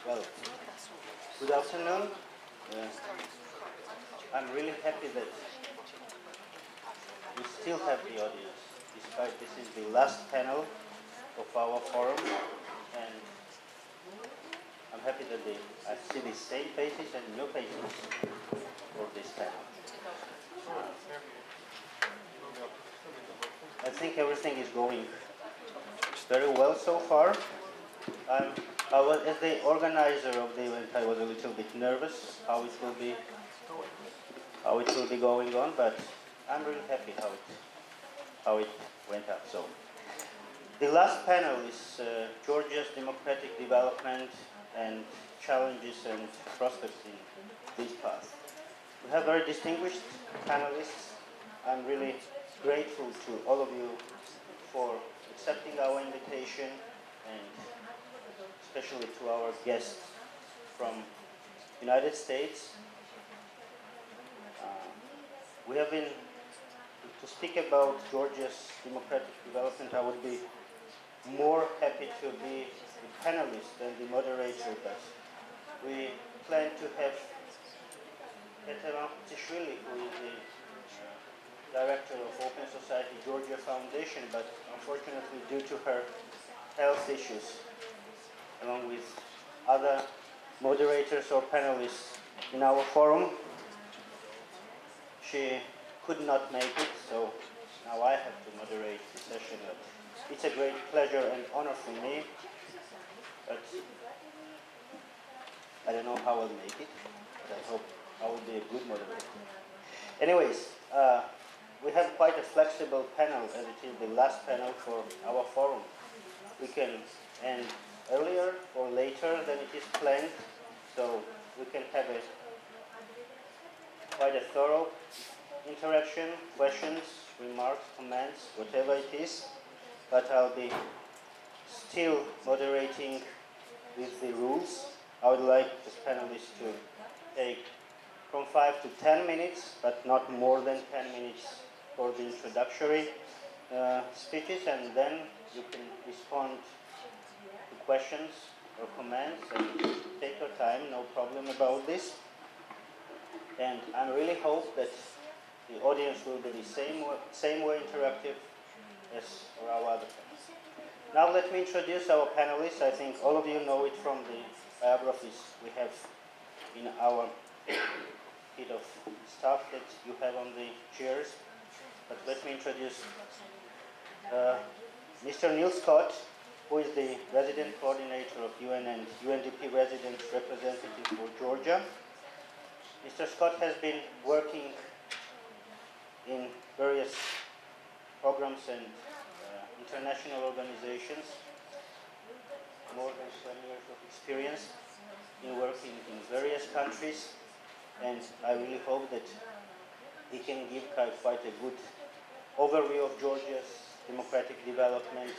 Well, good afternoon. I'm really happy that we still have the audience, despite this is the last panel of our forum, and I'm happy that I see the same faces and new faces for this panel. I think everything is going very well so far. As the organizer of the event, I was a little bit nervous how it will be going on, but I'm really happy how it went up. So, the last panel is Georgia's democratic development and challenges and prospects in this path. We have very distinguished panelists. I'm really grateful to all of you for accepting our invitation, and especially to our guests from United States. We have been, to speak about Georgia's democratic development, I would be more happy to be the panelist than the moderator, but we plan to have Kldiashvili, who is the director of Open Society Georgia Foundation, but unfortunately due to her health issues, along with other moderators or panelists in our forum, she could not make it, so now I have to moderate the session. It's a great pleasure and honor for me, but I don't know how I'll make it, but I hope I will be a good moderator. Anyways, we have quite a flexible panel, as it is the last panel for our forum. We can end earlier or later than it is planned, so we can have quite a thorough interaction, questions, remarks, comments, whatever it is, but I'll be still moderating with the rules. I would like the panelists to take from 5 to 10 minutes, but not more than 10 minutes for the introductory speeches, and then you can respond to questions or comments and take your time, no problem about this. And I really hope that the audience will be the same way interactive as for our other panels. Now let me introduce our panelists. I think all of you know it from the biographies we have in our bit of stuff that you have on the chairs. But let me introduce Mr. Niels, who is the resident coordinator of UN and UNDP resident representative for Georgia. Mr. Scott has been working in various programs and international organizations, more than 20 years of experience in working in various countries, and I really hope that he can give quite a good overview of Georgia's democratic development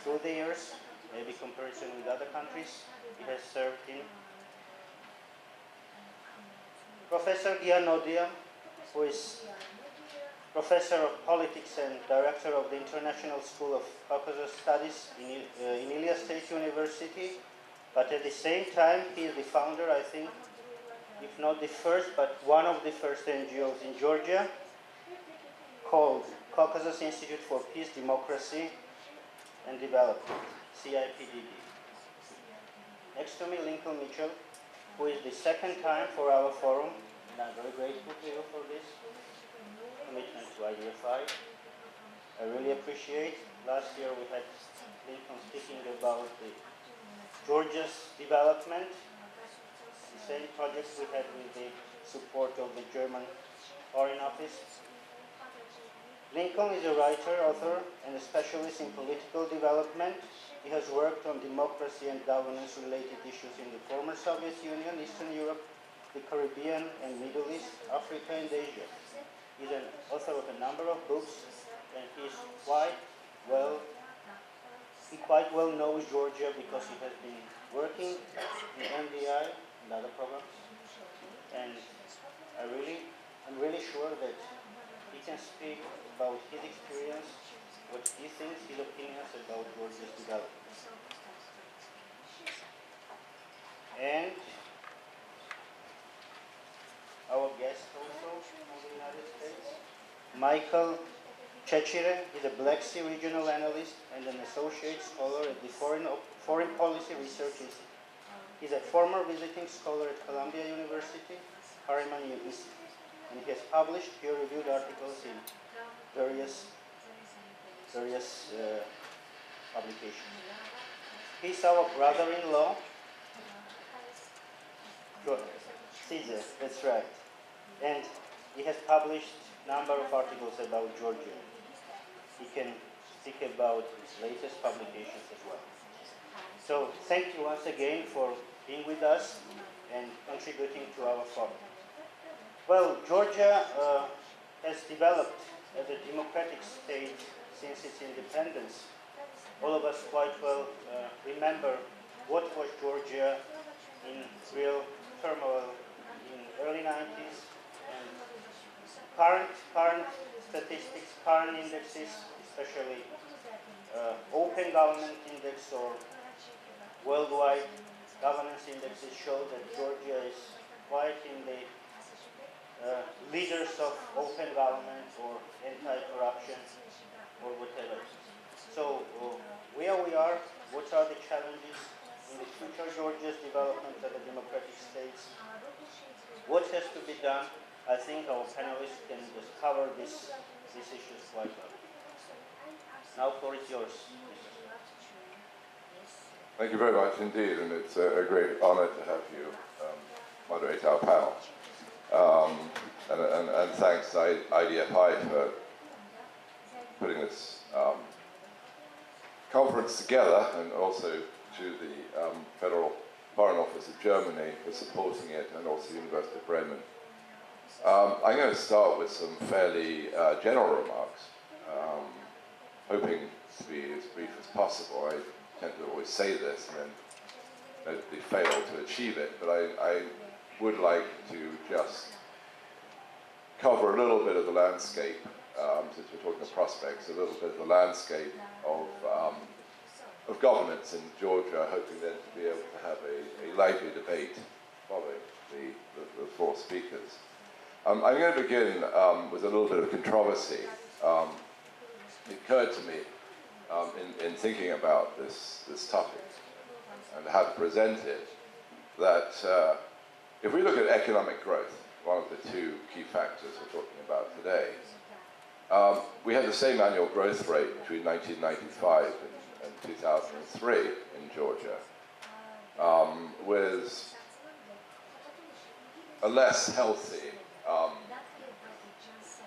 through the years, maybe comparison with other countries he has served in. Professor Ghia, who is Professor of Politics and Director of the International School of Caucasus Studies in Ilia State University, but at the same time he is the founder, I think, if not the first, but one of the first NGOs in Georgia, called Caucasus Institute for Peace, Democracy and Development, CIPDD. Next to me, Lincoln Mitchell, who is the second time for our forum, and I'm very grateful to you for this commitment to IDFI. I really appreciate. Last year we had Lincoln speaking about Georgia's development, the same projects we had with the support of the German Foreign Office. Lincoln is a writer, author, and a specialist in political development. He has worked on democracy and governance-related issues in the former Soviet Union, Eastern Europe, the Caribbean and Middle East, Africa and Asia. He's an author of a number of books, and he quite well knows Georgia because he has been working in NDI and other programs. And I'm really sure that he can speak about his experience, what he thinks, his opinions about Georgia's development. And Michael Chechire is a Black Sea regional analyst and an associate scholar at the Foreign Policy Research Institute. He's a former visiting scholar at Columbia University, Harriman Institute, and he has published peer-reviewed articles in various publications. He's our brother-in-law, Caesar, that's right, and he has published a number of articles about Georgia. He can speak about his latest publications as well. So thank you once again for being with us and contributing to our forum. Well, Georgia has developed as a democratic state since its independence. All of us quite well remember what was Georgia in real turmoil in early 90s, and current statistics, current indexes, especially Open Government Index or worldwide governance indexes, show that Georgia is quite in the leaders of open government or anti-corruption or whatever. So where we are, what are the challenges in the future Georgia's development as a democratic state? What has to be done? I think our panelists can just cover these issues quite well. Now, floor is yours. Thank you very much indeed, and it's a great honor to have you moderate our panel. And thanks to IDFI for putting this conference together, and also to the Federal Foreign Office of Germany for supporting it, and also the University of Bremen. I'm going to start with some fairly general remarks, hoping to be as brief as possible. I tend to always say this and then notably fail to achieve it, but I would like to just cover a little bit of the landscape, since we're talking of prospects, a little bit of the landscape of governance in Georgia, hoping then to be able to have a lively debate following the four speakers. I'm going to begin with a little bit of controversy. It occurred to me in thinking about this topic and how to present it, that if we look at economic growth, one of the two key factors we're talking about today, we had the same annual growth rate between 1995 and 2003 in Georgia, with a less healthy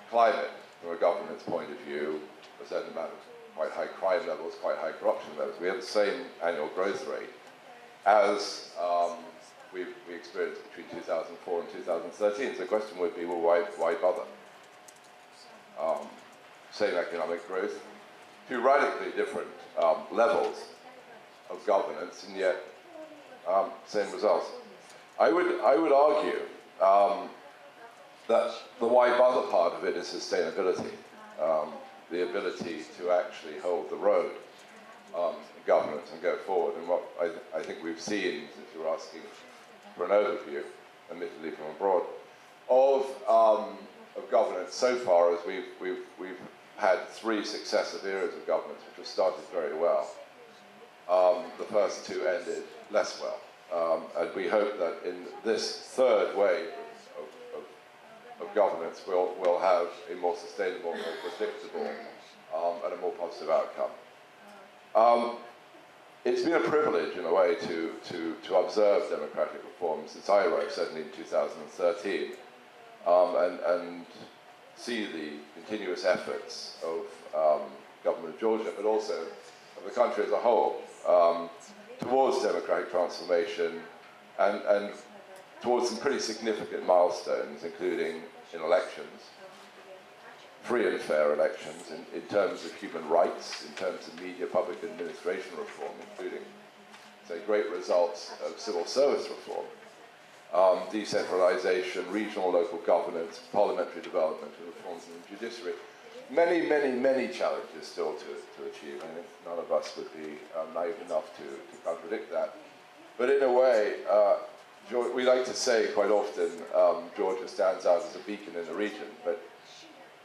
climate from a government's point of view, a certain amount of quite high crime levels, quite high corruption levels. We have the same annual growth rate as we experienced between 2004 and 2013. So the question would be, well, why bother? Same economic growth, two radically different levels of governance, and yet same results. I would argue that the why bother part of it is sustainability, the ability to actually hold the road governance and go forward. And what I think we've seen, since you're asking for an overview, admittedly from abroad, of governance so far, as we've had three successive eras of governance, which have started very well. The first two ended less well, and we hope that in this third wave of governance, we'll have a more sustainable, more predictable, and a more positive outcome. It's been a privilege, in a way, to observe democratic reform since I arrived, certainly in 2013, and see the continuous efforts of government of Georgia, but also of the country as a whole, towards democratic transformation and towards some pretty significant milestones, including in elections, free and fair elections, in terms of human rights, in terms of media public administration reform, including, say, great results of civil service reform, decentralization, regional local governance, parliamentary development, and reforms in the judiciary. Many, many, many challenges still to achieve. I think none of us would be naive enough to contradict that. But in a way, we like to say quite often, Georgia stands out as a beacon in the region, but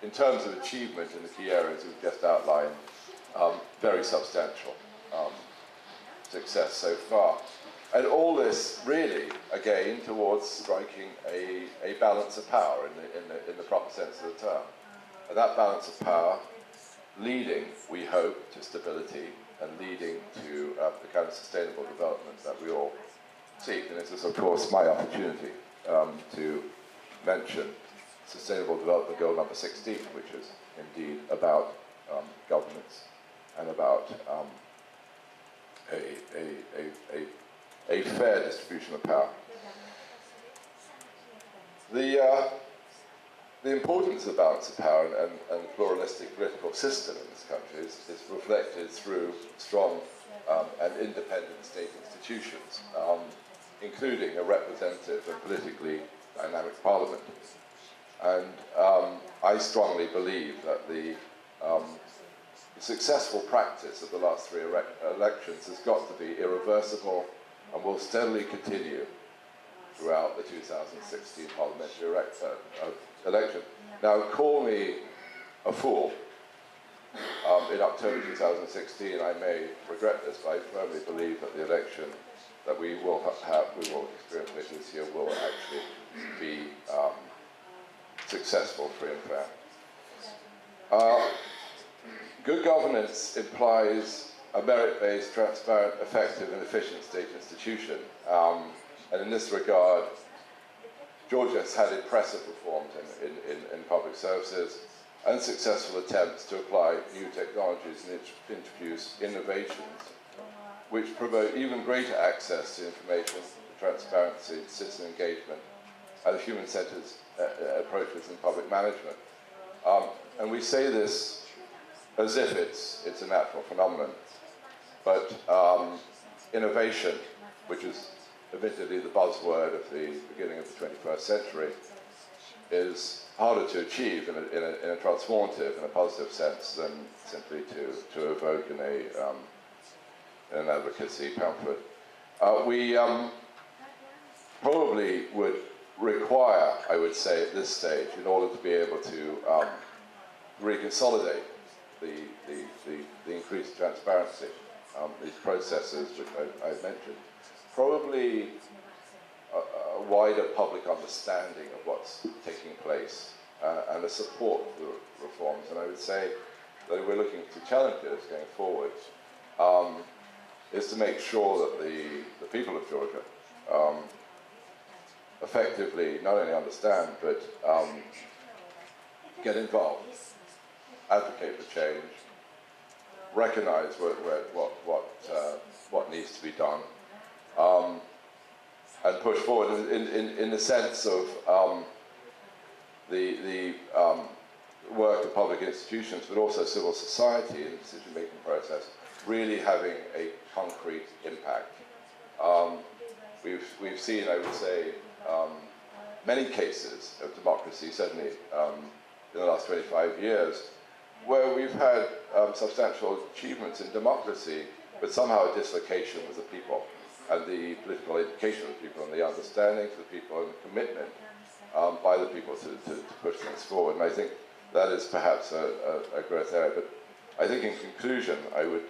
in terms of achievement in the key areas we've just outlined, very substantial success so far. And all this really, again, towards striking a balance of power in the proper sense of the term. And that balance of power leading, we hope, to stability and leading to the kind of sustainable development that we all seek. And this is, of course, my opportunity to mention Sustainable Development Goal number 16, which is indeed about governance and about a fair distribution of power. The importance of balance of power and the pluralistic political system in this country is reflected through strong and independent state institutions, including a representative and politically dynamic parliament. And I strongly believe that the successful practice of the last three elections has got to be irreversible and will steadily continue throughout the 2016 parliamentary election. Now, call me a fool. In October 2016, I may regret this, but I firmly believe that the election that we will experience later this year will actually be successful, free and fair. Good governance implies a merit-based, transparent, effective and efficient state institution. And in this regard, Georgia has had impressive reforms in public services and successful attempts to apply new technologies and introduce innovations which promote even greater access to information, transparency, citizen engagement, and human-centered approaches in public management. And we say this as if it's a natural phenomenon, but innovation, which is admittedly the buzzword of the beginning of the 21st century, is harder to achieve in a transformative and a positive sense than simply to evoke in an advocacy pamphlet. We probably would require, I would say at this stage, in order to be able to reconsolidate the increased transparency, these processes which I've mentioned, probably a wider public understanding of what's taking place and a support for the reforms. And I would say that if we're looking to challenges going forward, is to make sure that the people of Georgia effectively not only understand, but get involved, advocate for change, recognize what needs to be done, and push forward in the sense of the work of public institutions, but also civil society in the decision-making process, really having a concrete impact. We've seen, I would say, many cases of democracy, certainly in the last 25 years, where we've had substantial achievements in democracy, but somehow a dislocation with the people, and the political education of the people, and the understanding of the people, and the commitment by the people to push things forward. And I think that is perhaps a growth area. But I think in conclusion, I would,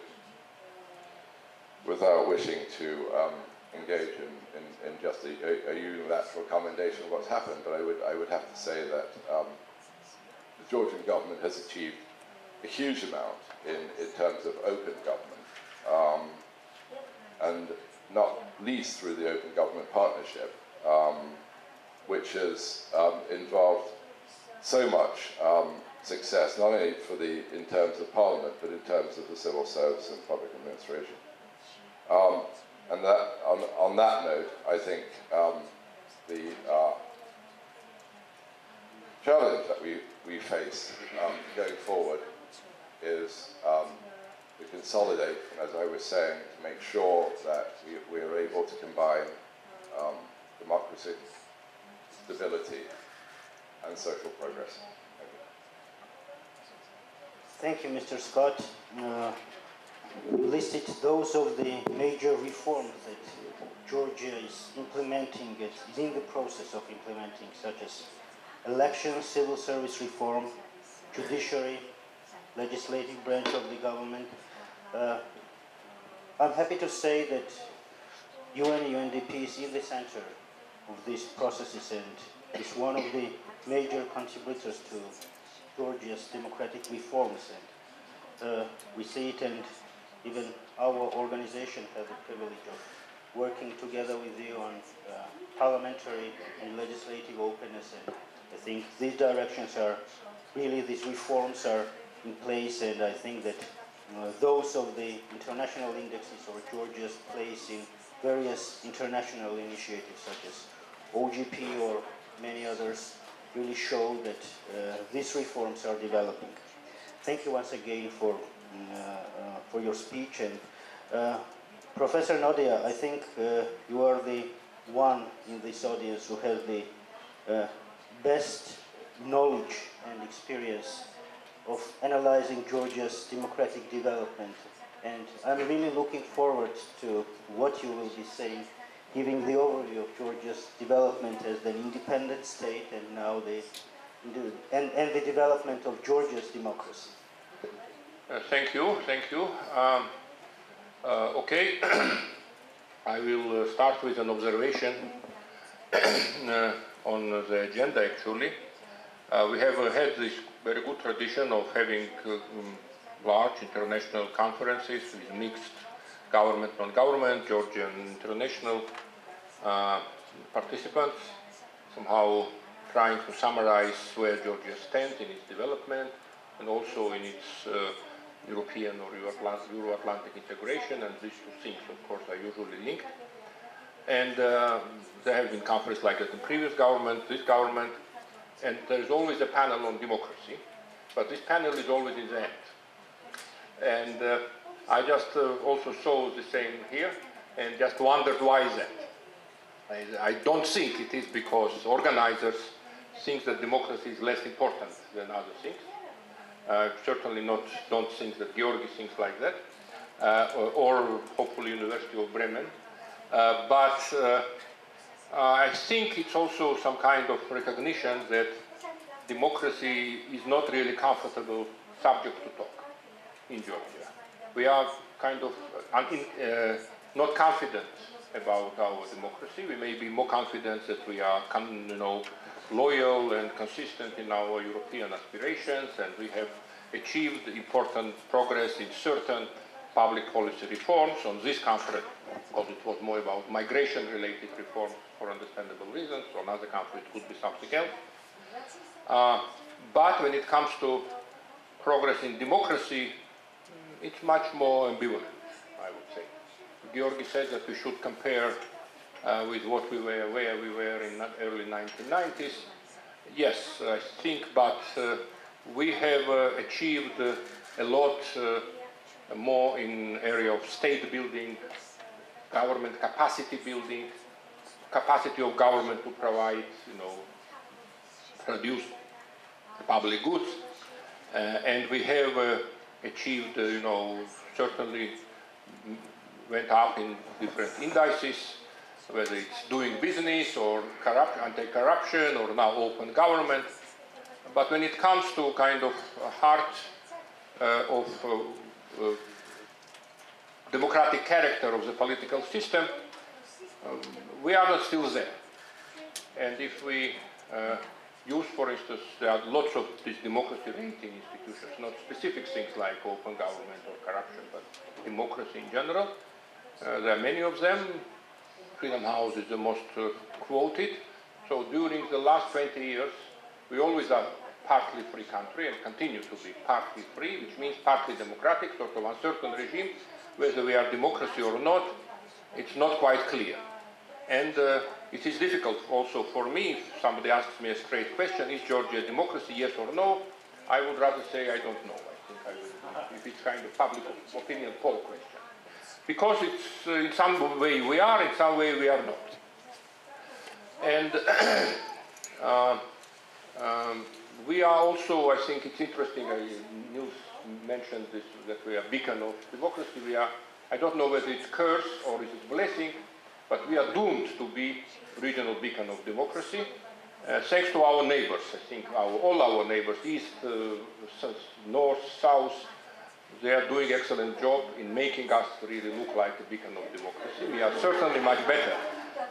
without wishing to engage in just a unilateral commendation of what's happened, but I would have to say that the Georgian government has achieved a huge amount in terms of open government, and not least through the Open Government Partnership, which has involved so much success, not only in terms of Parliament, but in terms of the civil service and public administration. And that, on that note, I think the challenge that we face going forward is to consolidate, as I was saying, to make sure that we are able to combine democracy, stability, and social progress. Thank you, Mr. Scott. You listed those of the major reforms that Georgia is implementing, is in the process of implementing, such as elections, civil service reform, judiciary, legislative branch of the government. I'm happy to say that UNDP is in the center of these processes and is one of the major contributors to Georgia's democratic reforms. And we see it, and even our organization has the privilege of working together with you on parliamentary and legislative openness. And I think these directions are really, these reforms are in place, and I think that those of the international indexes or Georgia's place in various international initiatives such as OGP or many others really show that these reforms are developing. Thank you once again for your speech. And Professor Nodia, I think you are the one in this audience who has the best knowledge and experience of analyzing Georgia's democratic development. And I'm really looking forward to what you will be saying, giving the overview of Georgia's development as an independent state and now the development of Georgia's democracy. Thank you. Okay, I will start with an observation on the agenda. Actually, we have had this very good tradition of having large international conferences with mixed government, non-government, Georgian international participants, somehow trying to summarize where Georgia stands in its development and also in its European or Euro-Atlantic integration, and these two things, of course, are usually linked. And there have been conferences like that in previous government, this government, and there is always a panel on democracy, but this panel is always in the end. And I just also saw the same here and just wondered why is that. I don't think it is because organizers think that democracy is less important than other things. Certainly don't think that Giorgi thinks like that, or hopefully University of Bremen. But I think it's also some kind of recognition that democracy is not really comfortable subject to talk in Georgia. We are kind of not confident about our democracy. We may be more confident that we are, loyal and consistent in our European aspirations, and we have achieved important progress in certain public policy reforms. On this conference, because it was more about migration-related reforms for understandable reasons. On other conferences, it could be something else. But when it comes to progress in democracy, it's much more ambivalent, I would say. Giorgi said that we should compare with what we were, where we were in the early 1990s. Yes, I think, but we have achieved a lot more in area of state building, government capacity building, capacity of government to provide, produce public goods, and we have achieved, certainly went up in different indices, whether it's doing business or anti-corruption or now open government. But when it comes to kind of heart of democratic character of the political system, we are not still there. And if we use, for instance, there are lots of these democracy rating institutions, not specific things like open government or corruption, but democracy in general. There are many of them. Freedom House is the most quoted. So during the last 20 years, we always are partly free country and continue to be partly free, which means partly democratic, sort of uncertain regime. Whether we are democracy or not, it's not quite clear. And it is difficult also for me, if somebody asks me a straight question, is Georgia a democracy, yes or no? I would rather say I don't know. I think I will, if it's kind of public opinion poll question. Because it's in some way we are, in some way we are not. And we are also, I think it's interesting, Niels mentioned this, that we are a beacon of democracy. We are, I don't know whether it's curse or is it blessing, but we are doomed to be regional beacon of democracy. thanks to our neighbors. I think all our neighbors, east, north, south, they are doing an excellent job in making us really look like a beacon of democracy. We are certainly much better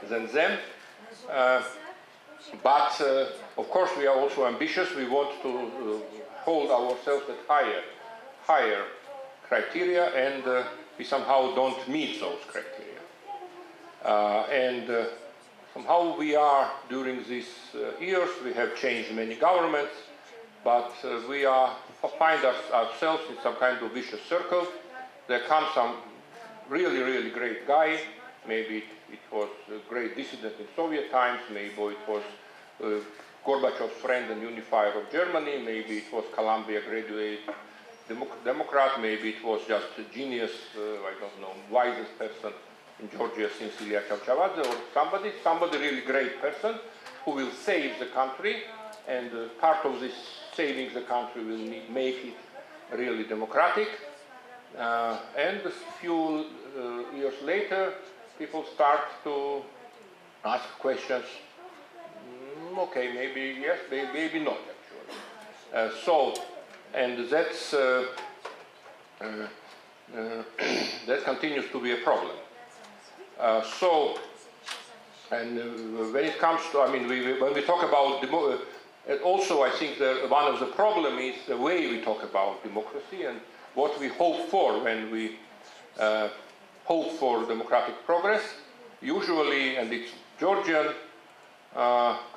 than them. But of course we are also ambitious. We want to hold ourselves at higher criteria, and we somehow don't meet those criteria. Somehow we are, during these years, we have changed many governments, but we find ourselves in some kind of vicious circle. There comes some really, really great guy. Maybe it was a great dissident in Soviet times, maybe it was Gorbachev's friend and unifier of Germany, maybe it was Columbia graduate Democrat, maybe it was just a genius, I don't know, wisest person in Georgia since Ilya Chavchavadze, or somebody really great person who will save the country, and part of this saving the country will make it really democratic. And a few years later, people start to ask questions. Okay, maybe yes, maybe not actually. And that's that continues to be a problem. When it comes to, I mean, when we talk about also, I think that one of the problem is the way we talk about democracy and what we hope for when we hope for democratic progress. Usually, and it's Georgian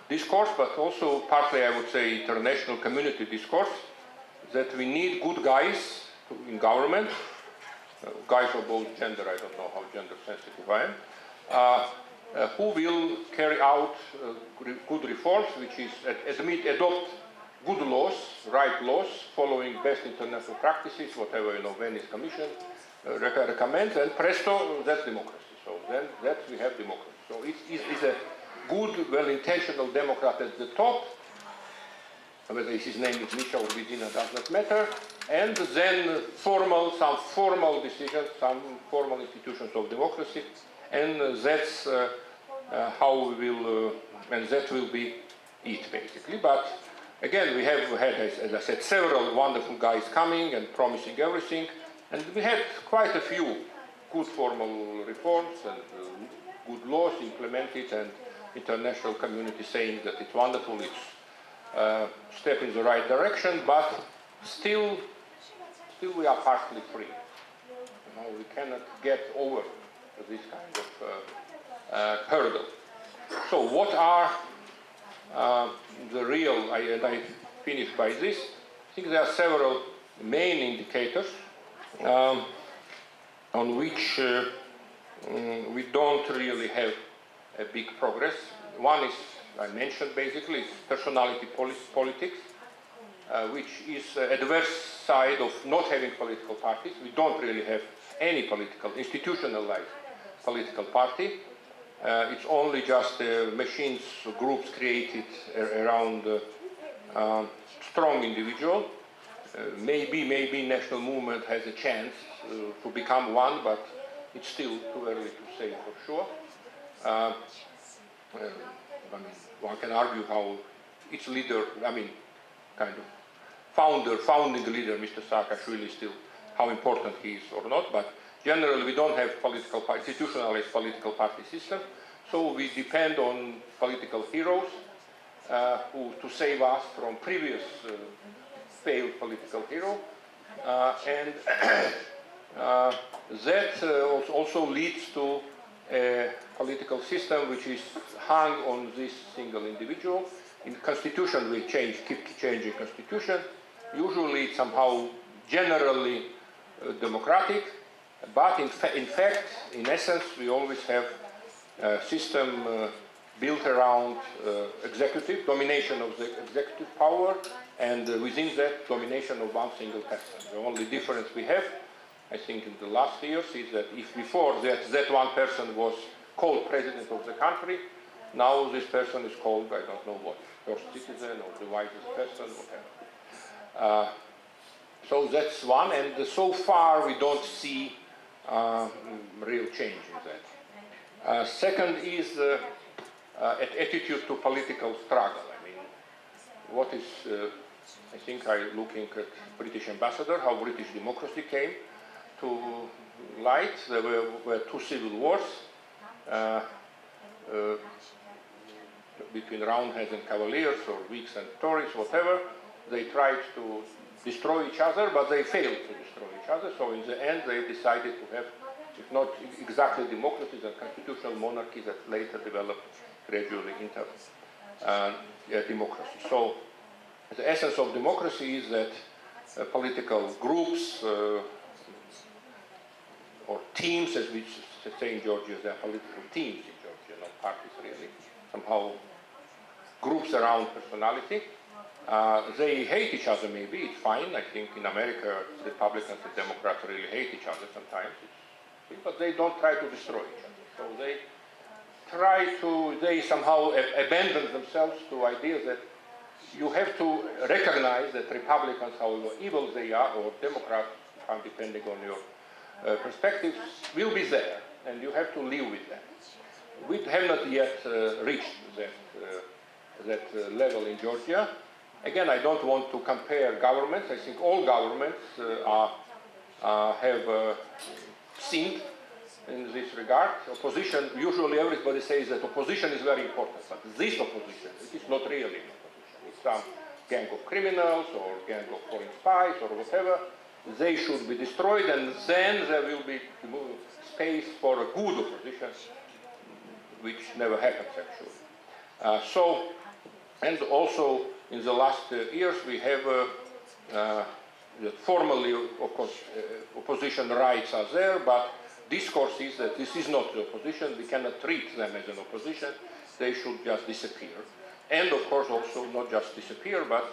discourse, but also partly, I would say, international community discourse, that we need good guys in government, guys of both gender, I don't know how gender sensitive I am, who will carry out good reforms, which is adopt good laws, right laws, following best international practices, whatever, Venice Commission recommends, and presto, that's democracy. So then we have democracy. So it's a good, well-intentional Democrat at the top, whether his name is Misha or Vidina does not matter, and then some formal decisions, some formal institutions of democracy, and that's how we will, and that will be it basically. But again, we have had, as I said, several wonderful guys coming and promising everything, and we had quite a few good formal reforms and good laws implemented, and international community saying that it's wonderful, it's step in the right direction, but still we are partly free. We cannot get over this kind of hurdle. So what are the real, and I finish by this, I think there are several main indicators on which we don't really have a big progress. One is, I mentioned basically, is personality politics, which is adverse side of not having political parties. We don't really have any institutionalized political party. It's only just machines, groups created around strong individual. Maybe national movement has a chance to become one, but it's still too early to say for sure. I mean, one can argue how its leader, I mean, kind of founding leader, Mr. Saakashvili, still how important he is or not, but generally we don't have institutionalized political party system, so we depend on political heroes to save us from previous failed political hero, and that also leads to a political system which is hung on this single individual. In constitution we keep changing constitution. Usually it's somehow generally democratic, but in fact, in essence, we always have a system built around executive, domination of the executive power, and within that, domination of one single person. The only difference we have, I think, in the last years is that if before that one person was called president of the country, now this person is called, I don't know what, first citizen or the wisest person, whatever. So that's one, and so far we don't see real change in that. Second is attitude to political struggle. I mean, what is, I think I'm looking at British ambassador, how British democracy came to light. There were two civil wars between Roundheads and Cavaliers, or Whigs and Tories, whatever. They tried to destroy each other, but they failed to destroy each other. So in the end, they decided to have, if not exactly democracies and constitutional monarchies that later developed gradually into democracy. So the essence of democracy is that political groups or teams, as we say in Georgia, they are political teams in Georgia, not parties really, somehow groups around personality. They hate each other maybe, it's fine. I think in America, Republicans and Democrats really hate each other sometimes, but they don't try to destroy each other. So they somehow abandon themselves to ideas that you have to recognize that Republicans, however evil they are, or Democrats, depending on your perspectives, will be there, and you have to live with them. We have not yet reached that level in Georgia. Again, I don't want to compare governments. I think all governments have sinned in this regard. Opposition, usually everybody says that opposition is very important, but this opposition, it is not really an opposition. It's some gang of criminals or gang of foreign spies or whatever. They should be destroyed, and then there will be space for a good opposition, which never happens actually. And also in the last years we have formally, of course, opposition rights are there, but discourse is that this is not the opposition. We cannot treat them as an opposition. They should just disappear. And of course also not just disappear, but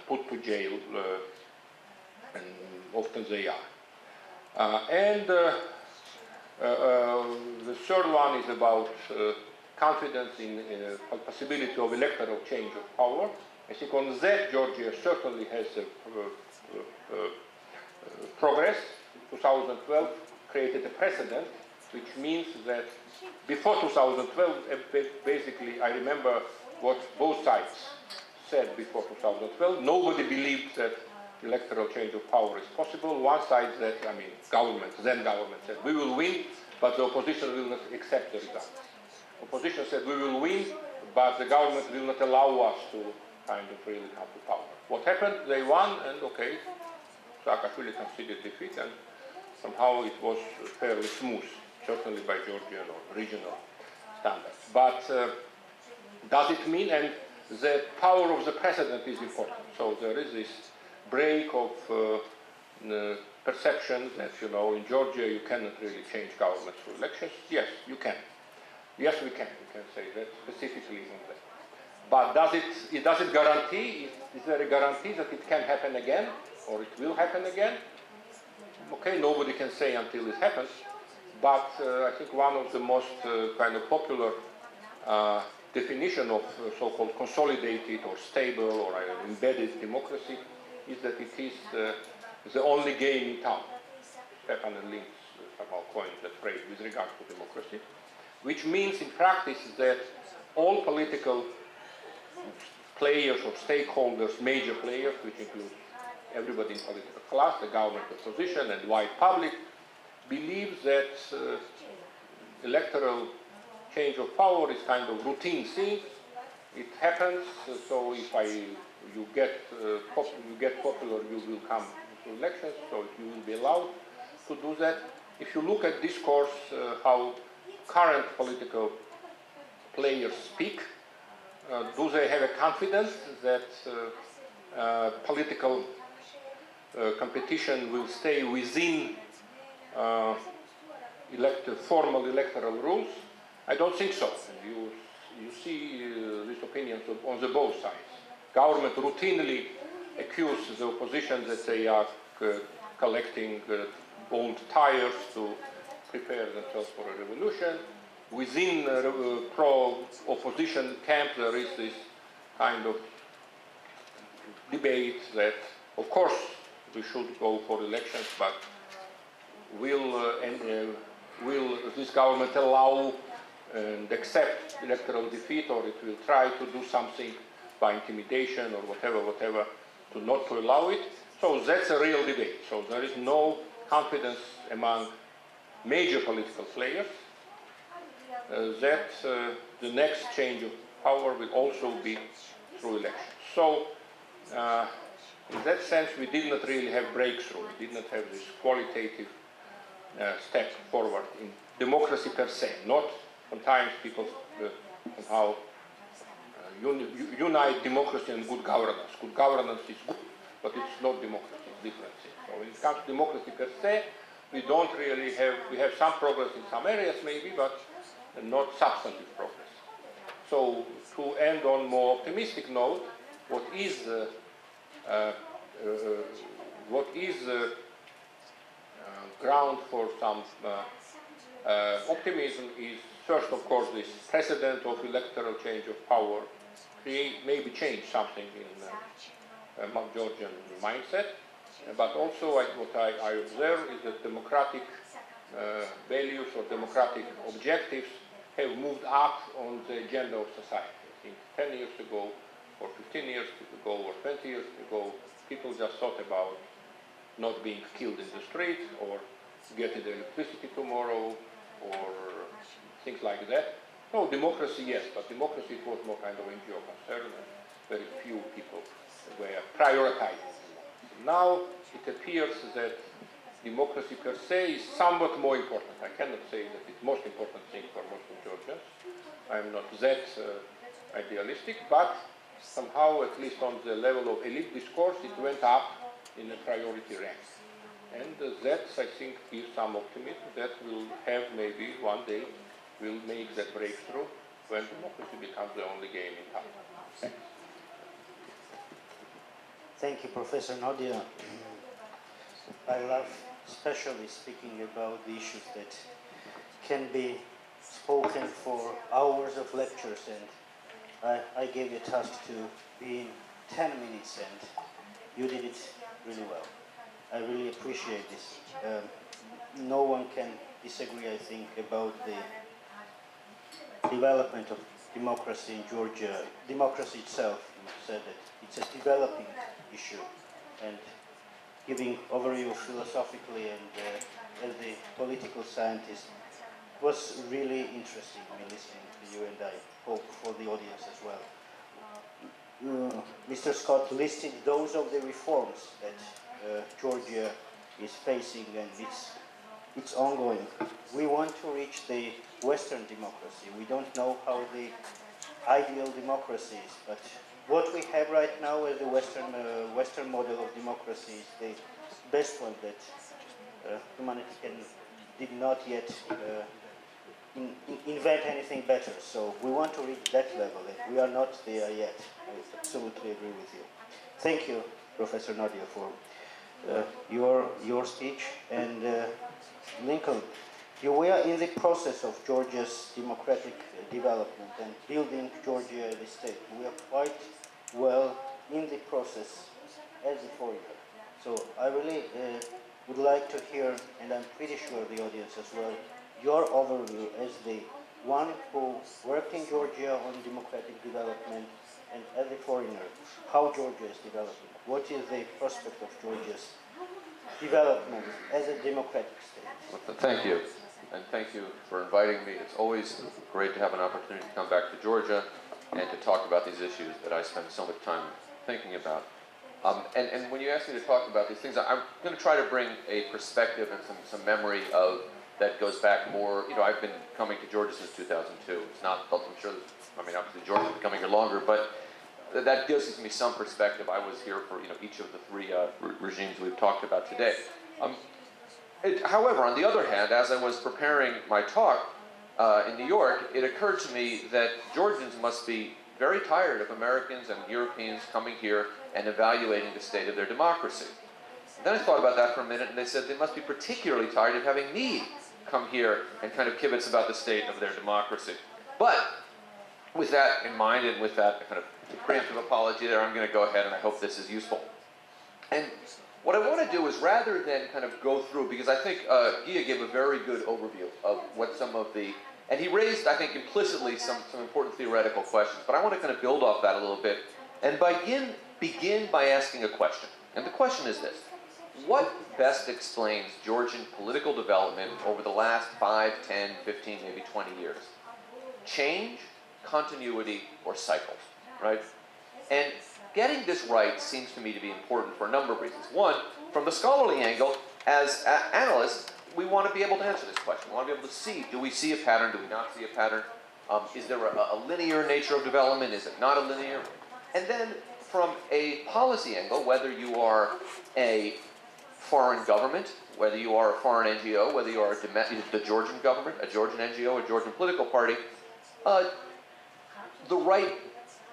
put to jail, and often they are. The third one is about confidence in possibility of electoral change of power. I think on that Georgia certainly has progress. 2012 created a precedent, which means that before 2012, basically I remember what both sides said before 2012. Nobody believed that electoral change of power is possible. One side said, I mean, then government said, we will win, but the opposition will not accept the results. Opposition said, we will win, but the government will not allow us to kind of really come to power. What happened? They won, and okay, Saakashvili conceded defeat, and somehow it was fairly smooth, certainly by Georgian or regional standards. But does it mean, and the power of the president is important. So there is this break of perception that, in Georgia you cannot really change government through elections. Yes, you can. Yes, we can. We can say that specifically on that. But does it guarantee? Is there a guarantee that it can happen again, or it will happen again? Okay, nobody can say until it happens. But I think one of the most kind of popular definition of so-called consolidated or stable or embedded democracy is that it is the only game in town. Stefan and Niels somehow coined that phrase with regard to democracy, which means in practice that all political players or stakeholders, major players, which include everybody in political class, the government, opposition, and wide public, believe that electoral change of power is kind of routine thing. It happens, so if you get popular, you will come to elections, so you will be allowed to do that. If you look at discourse, how current political players speak, do they have a confidence that political competition will stay within formal electoral rules? I don't think so. You see these opinions on the both sides. Government routinely accuses the opposition that they are collecting old tires to prepare themselves for a revolution. Within pro-opposition camp, there is this kind of debate that, of course, we should go for elections, but will this government allow and accept electoral defeat, or it will try to do something by intimidation or whatever, to allow it. So that's a real debate. So there is no confidence among major political players that the next change of power will also be through elections. So in that sense, we did not really have breakthrough. We did not have this qualitative step forward in democracy per se. Not sometimes people somehow unite democracy and good governance. Good governance is good, but it's not democracy, it's different things. So when it comes to democracy per se, we don't really have, we have some progress in some areas maybe, but not substantive progress. So to end on more optimistic note, what is ground for some optimism is, first of course, this precedent of electoral change of power maybe change something in Georgian mindset, but also what I observe is that democratic values or democratic objectives have moved up on the agenda of society. I think 10 years ago, or 15 years ago, or 20 years ago, people just thought about not being killed in the street, or getting the electricity tomorrow, or things like that. No, democracy, yes, but democracy was more kind of NGO concern, and very few people were prioritizing. Now it appears that democracy per se is somewhat more important. I cannot say that it's the most important thing for most of Georgians. I'm not that idealistic, but somehow, at least on the level of elite discourse, it went up in the priority rank. And that, I think, gives some optimism that we'll have maybe one day, we'll make that breakthrough when democracy becomes the only game in town. Thanks. Thank you, Professor Nodia. I love especially speaking about the issues that can be spoken for hours of lectures, and I gave you a task to be in 10 minutes, and you did it really well. I really appreciate this. No one can disagree, I think, about the development of democracy in Georgia. Democracy itself, you said that it's a developing issue, and giving overview philosophically and as a political scientist was really interesting me listening to you, and I hope for the audience as well. Mr. Scott listed those of the reforms that Georgia is facing, and it's ongoing. We want to reach the Western democracy. We don't know how the ideal democracy is, but what we have right now as the Western model of democracy is the best one that humanity did not yet invent anything better. So we want to reach that level, and we are not there yet. I absolutely agree with you. Thank you, Professor Nodia, for your speech. And Lincoln, you were in the process of Georgia's democratic development and building Georgia as a state. We are quite well in the process as a foreigner. So I really would like to hear, and I'm pretty sure the audience as well, your overview as the one who worked in Georgia on democratic development, and as a foreigner, how Georgia is developing. What is the prospect of Georgia's development as a democratic state? Well, thank you, and thank you for inviting me. It's always great to have an opportunity to come back to Georgia and to talk about these issues that I spend so much time thinking about. And when you ask me to talk about these things, I'm going to try to bring a perspective and some memory of that goes back more. You know, I've been coming to Georgia since 2002. It's not, I'm sure, obviously Georgia's been coming here longer, but that gives me some perspective. I was here for, each of the three regimes we've talked about today. However, on the other hand, as I was preparing my talk in New York, it occurred to me that Georgians must be very tired of Americans and Europeans coming here and evaluating the state of their democracy. And then I thought about that for a minute, and they said they must be particularly tired of having me come here and kind of kibitz about the state of their democracy. But with that in mind, and with that kind of preemptive apology there, I'm going to go ahead, and I hope this is useful. And what I want to do is, rather than kind of go through, because I think Ghia gave a very good overview of what some of the And he raised, I think, implicitly some important theoretical questions, but I want to kind of build off that a little bit and begin by asking a question. And the question is this: what best explains Georgian political development over the last 5, 10, 15, maybe 20 years? Change, continuity, or cycles, right? And getting this right seems to me to be important for a number of reasons. One, from the scholarly angle, as analysts, we want to be able to answer this question. We want to be able to see, do we see a pattern, do we not see a pattern? Is there a linear nature of development, is it not a linear? And then from a policy angle, whether you are a foreign government, whether you are a foreign NGO, whether you are the Georgian government, a Georgian NGO, a Georgian political party,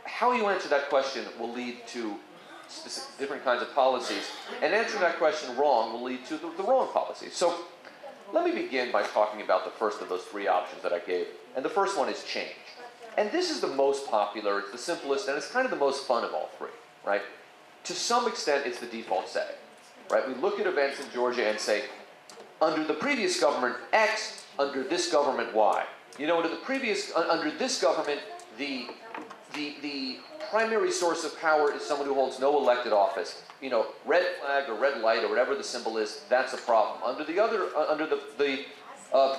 how you answer that question will lead to different kinds of policies, and answering that question wrong will lead to the wrong policies. So let me begin by talking about the first of those three options that I gave, and the first one is change. And this is the most popular, it's the simplest, and it's kind of the most fun of all three, right? To some extent, it's the default setting, right? We look at events in Georgia and say, under the previous government, X, under this government, Y. You know, under this government, the primary source of power is someone who holds no elected office. You know, red flag or red light or whatever the symbol is, that's a problem. Under the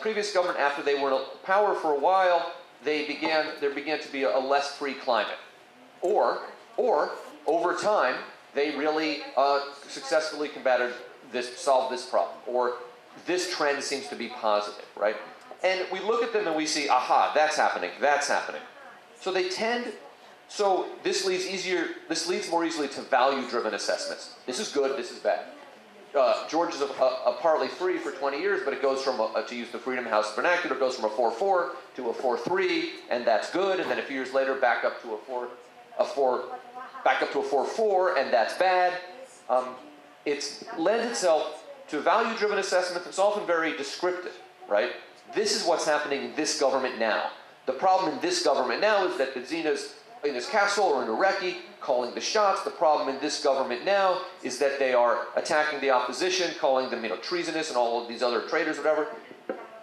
previous government, after they were in power for a while, there began to be a less free climate. Or over time, they really successfully solved this problem. Or this trend seems to be positive, right? And we look at them and we see, aha, that's happening. So this leads more easily to value-driven assessments. This is good, this is bad. Georgia's partly free for 20 years, but it goes from, to use the Freedom House vernacular, it goes from a 4-4 to a 4-3, and that's good, and then a few years later back up to a 4-4, and that's bad. It's lends itself to value-driven assessment that's often very descriptive, right? This is what's happening in this government now. The problem in this government now is that Bedzina's in his castle or in Iraqi calling the shots. The problem in this government now is that they are attacking the opposition, calling them, treasonous and all of these other traitors, whatever.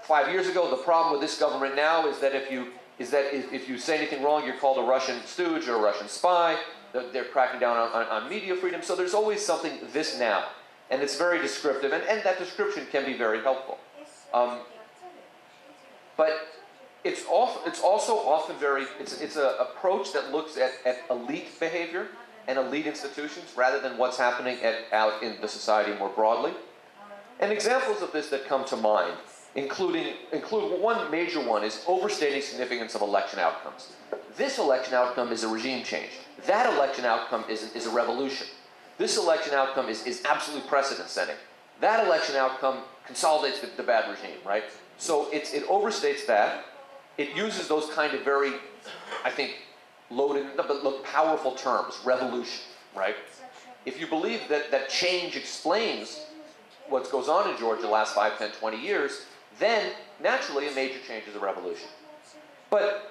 5 years ago, the problem with this government now is that if you say anything wrong, you're called a Russian stooge or a Russian spy. They're cracking down on media freedom. So there's always something this now, and it's very descriptive, and that description can be very helpful. But it's also often it's an approach that looks at elite behavior and elite institutions rather than what's happening out in the society more broadly. And examples of this that come to mind include one major one is overstating significance of election outcomes. This election outcome is a regime change. That election outcome is a revolution. This election outcome is absolutely precedent-setting. That election outcome consolidates the bad regime, right? So it overstates that. It uses those kind of very, I think, loaded but powerful terms, revolution, right? If you believe that change explains what goes on in Georgia the last 5, 10, 20 years, then naturally a major change is a revolution. But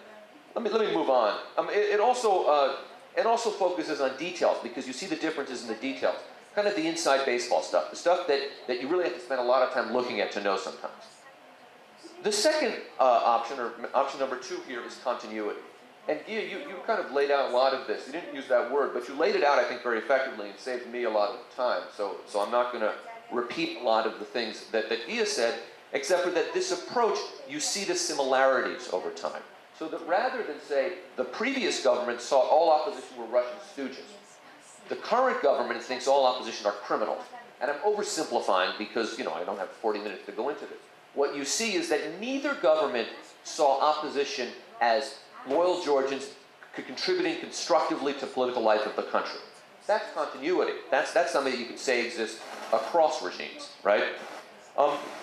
let me move on. It also focuses on details because you see the differences in the details, kind of the inside baseball stuff, the stuff that you really have to spend a lot of time looking at to know sometimes. The second option, or option number 2 here, is continuity. And Ghia, you kind of laid out a lot of this. You didn't use that word, but you laid it out, I think, very effectively and saved me a lot of time. So I'm not going to repeat a lot of the things that Ghia said, except for that this approach, you see the similarities over time. So that rather than say the previous government saw all opposition were Russian stooges, the current government thinks all opposition are criminals. And I'm oversimplifying because, I don't have 40 minutes to go into this. What you see is that neither government saw opposition as loyal Georgians contributing constructively to political life of the country. That's continuity. That's something that you could say exists across regimes, right?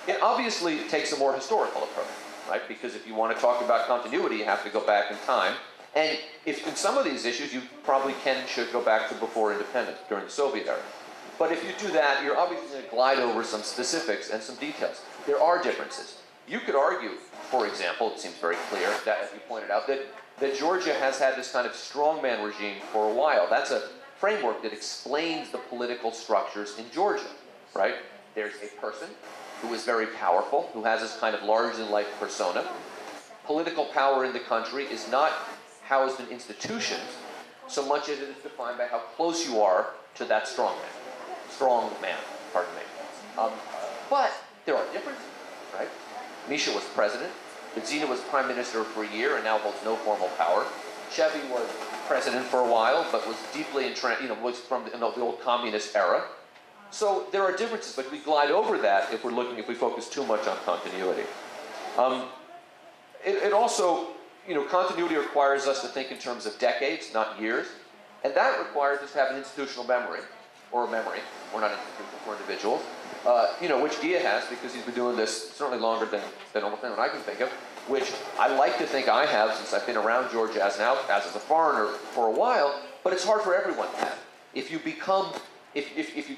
It obviously takes a more historical approach, right? Because if you want to talk about continuity, you have to go back in time. And if in some of these issues, you probably should go back to before independence, during the Soviet era. But if you do that, you're obviously going to glide over some specifics and some details. There are differences. You could argue, for example, it seems very clear, that, as you pointed out, that Georgia has had this kind of strongman regime for a while. That's a framework that explains the political structures in Georgia, right? There's a person who is very powerful, who has this kind of larger-than-life persona. political power in the country is not housed in institutions so much as it is defined by how close you are to that strong man, pardon me. But there are differences, right? Misha was president. Bidzina was prime minister for a year and now holds no formal power. Chevy was president for a while, but was deeply was from the old communist era. So there are differences, but we glide over that if we focus too much on continuity. It also, continuity requires us to think in terms of decades, not years, and that requires us to have an institutional memory, or memory. We're not institutional, we're individuals. Which Ghia has, because he's been doing this certainly longer than almost anyone I can think of, which I like to think I have since I've been around Georgia as a foreigner for a while, but it's hard for everyone to have. If you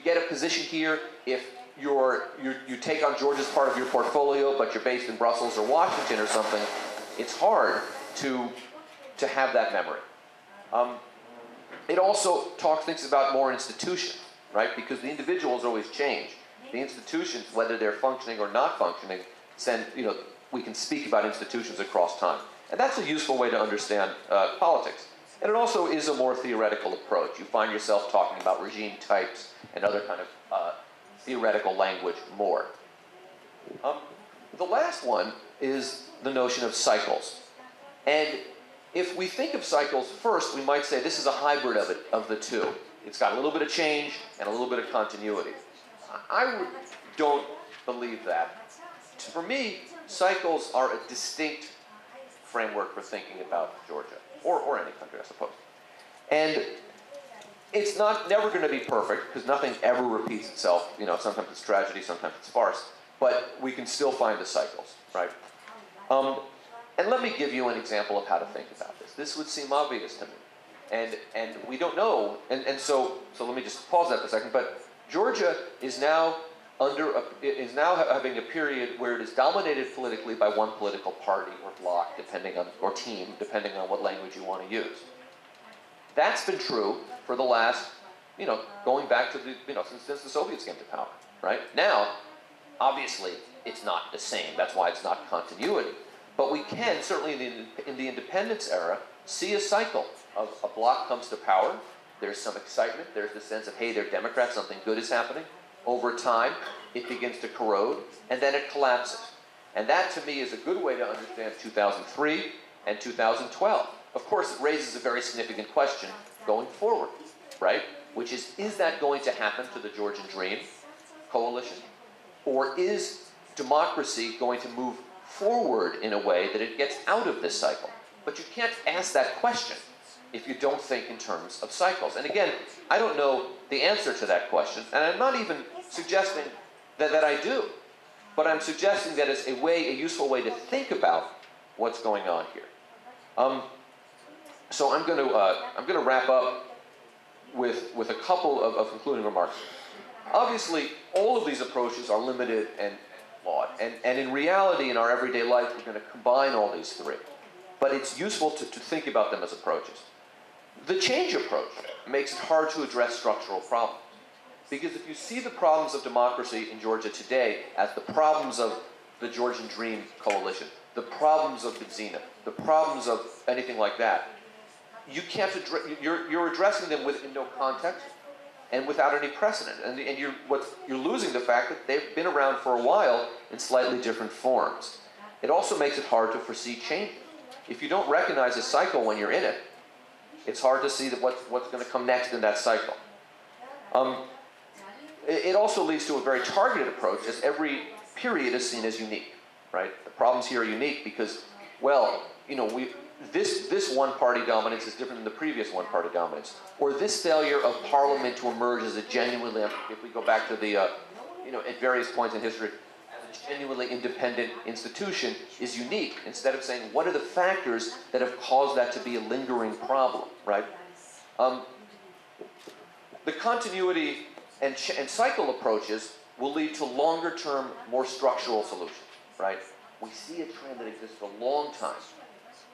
get a position here, if you take on Georgia's part of your portfolio, but you're based in Brussels or Washington or something, it's hard to have that memory. It also thinks about more institutions, right? Because the individuals always change. The institutions, whether they're functioning or not functioning, we can speak about institutions across time. And that's a useful way to understand politics. And it also is a more theoretical approach. You find yourself talking about regime types and other kind of theoretical language more. The last one is the notion of cycles. And if we think of cycles first, we might say this is a hybrid of the two. It's got a little bit of change and a little bit of continuity. I don't believe that. For me, cycles are a distinct framework for thinking about Georgia, or any country, I suppose. And it's never going to be perfect, because nothing ever repeats itself. Sometimes it's tragedy, sometimes it's farce, but we can still find the cycles, right? And let me give you an example of how to think about this. This would seem obvious to me. And we don't know, and so let me just pause that for a second, but Georgia is now having a period where it is dominated politically by one political party or bloc, or team, depending on what language you want to use. That's been true for the last, going back to since the Soviets came to power, right? Now, obviously, it's not the same. That's why it's not continuity. But we can, certainly in the independence era, see a cycle of a bloc comes to power. There's some excitement. There's the sense of, hey, they're Democrats, something good is happening. Over time, it begins to corrode, and then it collapses. And that, to me, is a good way to understand 2003 and 2012. Of course, it raises a very significant question going forward, right? Which is that going to happen to the Georgian Dream coalition? Or is democracy going to move forward in a way that it gets out of this cycle? But you can't ask that question if you don't think in terms of cycles. And again, I don't know the answer to that question, and I'm not even suggesting that I do, but I'm suggesting that it's a useful way to think about what's going on here. So I'm going to wrap up with a couple of concluding remarks. Obviously, all of these approaches are limited and flawed, and in reality, in our everyday life, we're going to combine all these three. But it's useful to think about them as approaches. The change approach makes it hard to address structural problems. Because if you see the problems of democracy in Georgia today as the problems of the Georgian Dream coalition, the problems of Bidzina, the problems of anything like that, you're addressing them in no context and without any precedent. And you're losing the fact that they've been around for a while in slightly different forms. It also makes it hard to foresee change. If you don't recognize a cycle when you're in it, it's hard to see what's going to come next in that cycle. It also leads to a very targeted approach, as every period is seen as unique, right? The problems here are unique because, this one-party dominance is different than the previous one-party dominance. Or this failure of parliament to emerge as a genuinely, if we go back to the, at various points in history, as a genuinely independent institution is unique, instead of saying, what are the factors that have caused that to be a lingering problem, right? The continuity and cycle approaches will lead to longer-term, more structural solutions, right? We see a trend that exists for a long time.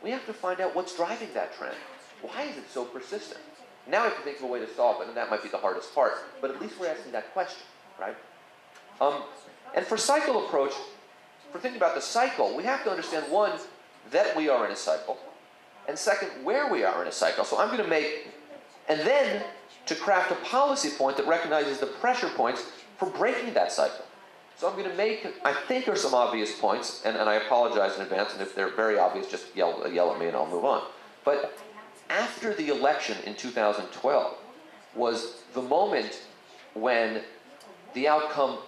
We have to find out what's driving that trend. Why is it so persistent? Now we have to think of a way to solve it, and that might be the hardest part, but at least we're asking that question, right? And for cycle approach, for thinking about the cycle, we have to understand, one, that we are in a cycle, and second, where we are in a cycle. So I'm going to make, and then to craft a policy point that recognizes the pressure points for breaking that cycle. So I'm going to make, I think, are some obvious points, and I apologize in advance, and if they're very obvious, just yell at me and I'll move on. But after the election in 2012 was the moment when the outcome,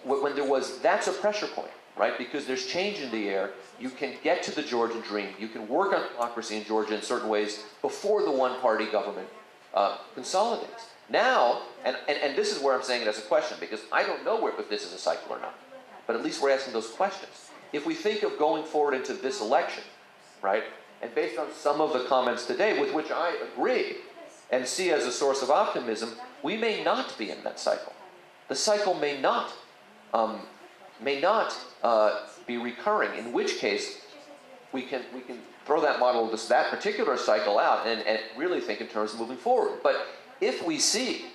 when there was, that's a pressure point, right? Because there's change in the air. You can get to the Georgian dream. You can work on democracy in Georgia in certain ways before the one-party government consolidates. Now, and this is where I'm saying it as a question, because I don't know if this is a cycle or not, but at least we're asking those questions. If we think of going forward into this election, right, and based on some of the comments today, with which I agree and see as a source of optimism, we may not be in that cycle. The cycle may not be recurring, in which case we can throw that model, that particular cycle out and really think in terms of moving forward. But if we see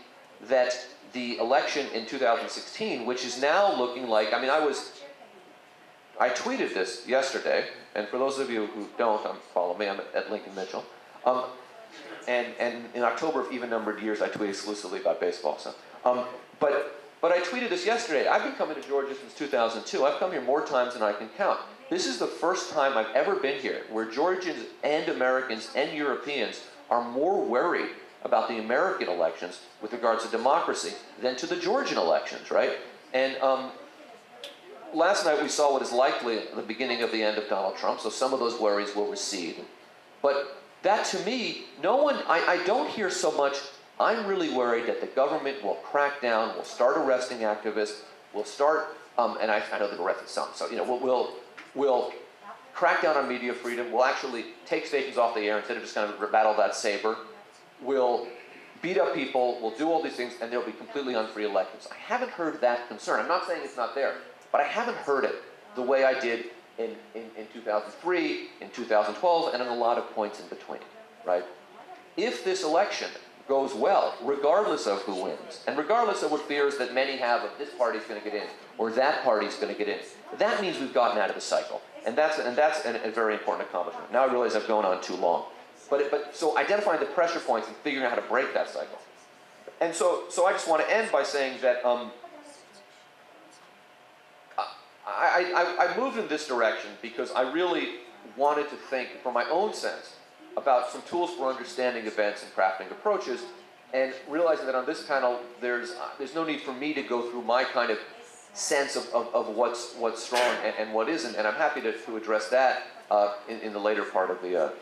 that the election in 2016, which is now looking like, I mean, I tweeted this yesterday, and for those of you who don't follow me, I'm at Lincoln Mitchell. And in October of even-numbered years, I tweet exclusively about baseball. So, but I tweeted this yesterday. I've been coming to Georgia since 2002. I've come here more times than I can count. This is the first time I've ever been here where Georgians and Americans and Europeans are more worried about the American elections with regards to democracy than to the Georgian elections, right? And last night we saw what is likely the beginning of the end of Donald Trump, so some of those worries will recede. But that, to me, I don't hear so much, I'm really worried that the government will crack down, will start arresting activists, will start, and I know they've arrested some, so, you know, we'll crack down on media freedom, we'll actually take stations off the air instead of just kind of battle that saber, we'll beat up people, we'll do all these things, and there'll be completely unfree elections. I haven't heard that concern. I'm not saying it's not there, but I haven't heard it the way I did in 2003, in 2012, and in a lot of points in between, right? If this election goes well, regardless of who wins, and regardless of what fears that many have of this party's going to get in, or that party's going to get in, that means we've gotten out of the cycle. And that's a very important accomplishment. Now I realize I've gone on too long. But so identifying the pressure points and figuring out how to break that cycle. And so I just want to end by saying that I moved in this direction because I really wanted to think, for my own sense, about some tools for understanding events and crafting approaches, and realizing that on this panel, there's no need for me to go through my kind of sense of what's strong and what isn't, and I'm happy to address that in the later part of the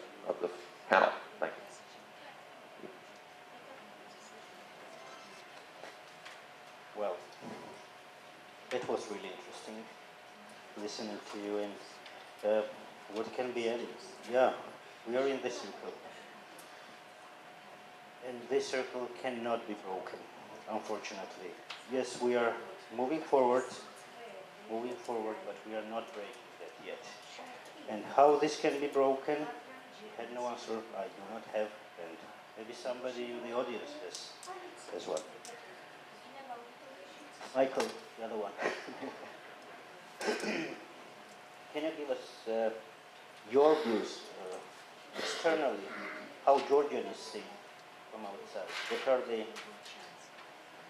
panel. Thank you. Well, it was really interesting listening to you, and what can be added? Yeah, we are in this circle, and this circle cannot be broken, unfortunately. Yes, we are moving forward, but we are not breaking that yet. And how this can be broken, I had no answer, I do not have, and maybe somebody in the audience has as well. Michael, the other one. Can you give us your views externally, how Georgia is seen from outside? What are the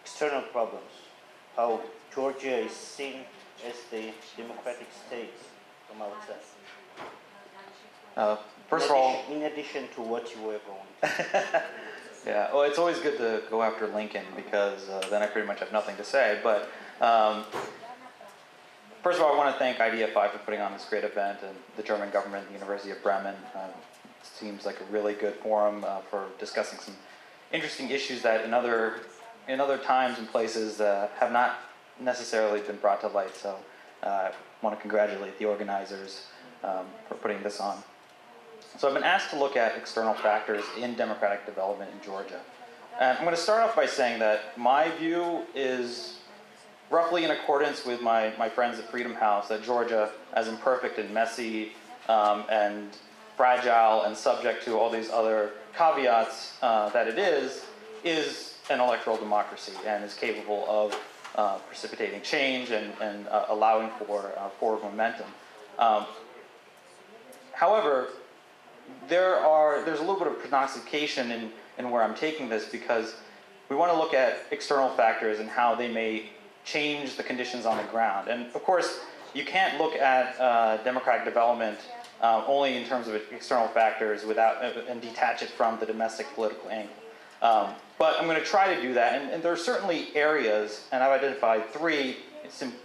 external problems? How Georgia is seen as the democratic state from outside? First of all, in addition to what you were going to. yeah, well, it's always good to go after Lincoln because then I pretty much have nothing to say. But first of all, I want to thank IDFI for putting on this great event, and the German government, the University of Bremen. Seems like a really good forum for discussing some interesting issues that in other times and places have not necessarily been brought to light. So I want to congratulate the organizers for putting this on. So I've been asked to look at external factors in democratic development in Georgia. And I'm going to start off by saying that my view is roughly in accordance with my friends at Freedom House, that Georgia, as imperfect and messy and fragile and subject to all these other caveats that it is an electoral democracy and is capable of precipitating change and allowing for forward momentum. However, there's a little bit of prognostication in where I'm taking this, because we want to look at external factors and how they may change the conditions on the ground. And of course, you can't look at democratic development only in terms of external factors and detach it from the domestic political angle. But I'm going to try to do that. And there are certainly areas, and I've identified three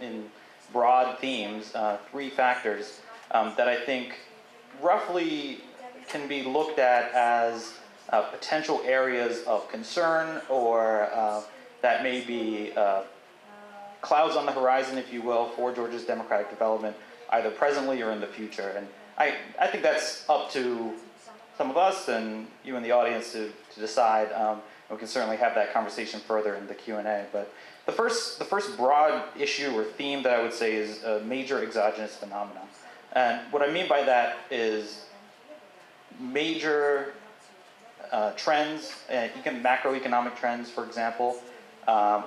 in broad themes, three factors that I think roughly can be looked at as potential areas of concern, or that may be clouds on the horizon, if you will, for Georgia's democratic development, either presently or in the future. And I think that's up to some of us and you in the audience to decide. We can certainly have that conversation further in the Q&A. But the first broad issue or theme that I would say is a major exogenous phenomenon. And what I mean by that is major trends, macroeconomic trends, for example,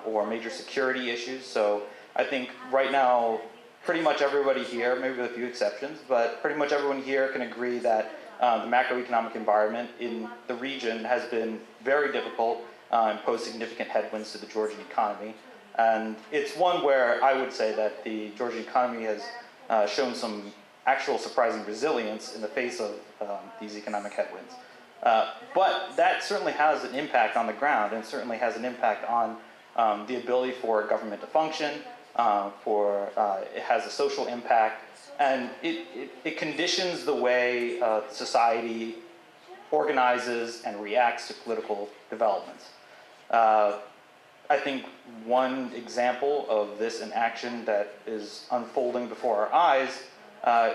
or major security issues. So I think right now, pretty much everybody here, maybe with a few exceptions, but pretty much everyone here can agree that the macroeconomic environment in the region has been very difficult and posed significant headwinds to the Georgian economy. And it's one where I would say that the Georgian economy has shown some actual surprising resilience in the face of these economic headwinds. But that certainly has an impact on the ground, and certainly has an impact on the ability for government to function, it has a social impact, and it conditions the way society organizes and reacts to political developments. I think one example of this in action that is unfolding before our eyes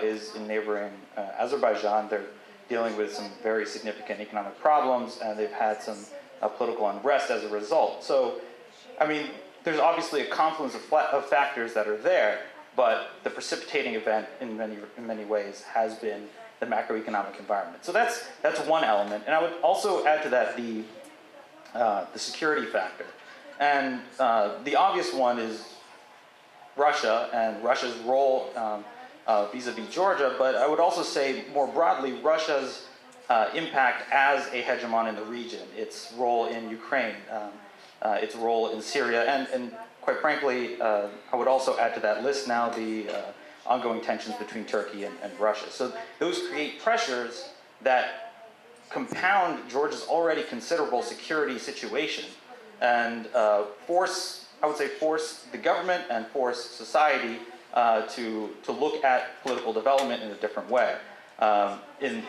is in neighboring Azerbaijan. They're dealing with some very significant economic problems, and they've had some political unrest as a result. So, I mean, there's obviously a confluence of factors that are there, but the precipitating event in many ways has been the macroeconomic environment. So that's one element, and I would also add to that the security factor. And the obvious one is Russia and Russia's role vis-a-vis Georgia, but I would also say more broadly Russia's impact as a hegemon in the region, its role in Ukraine, its role in Syria, and quite frankly, I would also add to that list now the ongoing tensions between Turkey and Russia. So those create pressures that compound Georgia's already considerable security situation and force the government and force society to look at political development in a different way. In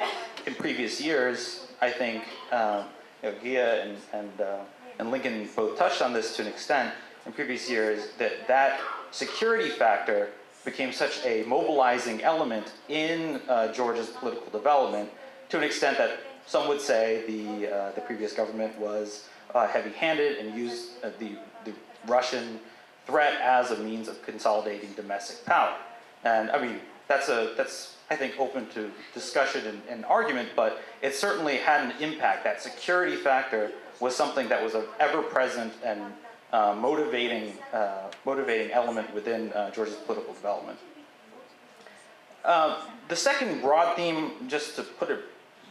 previous years, I think Ghia and Lincoln both touched on this to an extent. In previous years, that security factor became such a mobilizing element in Georgia's political development, to an extent that some would say the previous government was heavy-handed and used the Russian threat as a means of consolidating domestic power. And I mean, that's I think open to discussion and argument, but it certainly had an impact. That security factor was something that was an ever-present and motivating element within Georgia's political development. The second broad theme, just to put it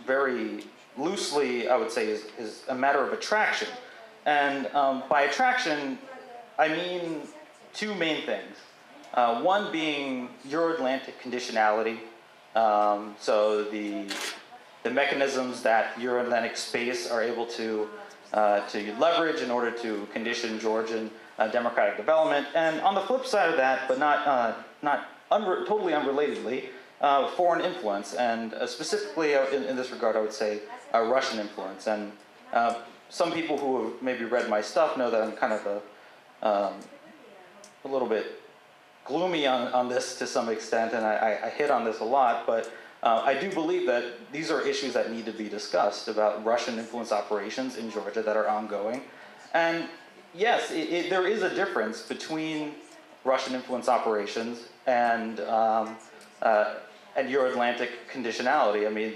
very loosely, I would say, is a matter of attraction. And by attraction, I mean two main things. One being Euro-Atlantic conditionality. So the mechanisms that Euro-Atlantic space are able to leverage in order to condition Georgian democratic development. And on the flip side of that, but totally unrelatedly, foreign influence, and specifically in this regard, I would say Russian influence. And some people who have maybe read my stuff know that I'm kind of a little bit gloomy on this to some extent, and I hit on this a lot, but I do believe that these are issues that need to be discussed about Russian influence operations in Georgia that are ongoing. And yes, there is a difference between Russian influence operations and Euro-Atlantic conditionality. I mean,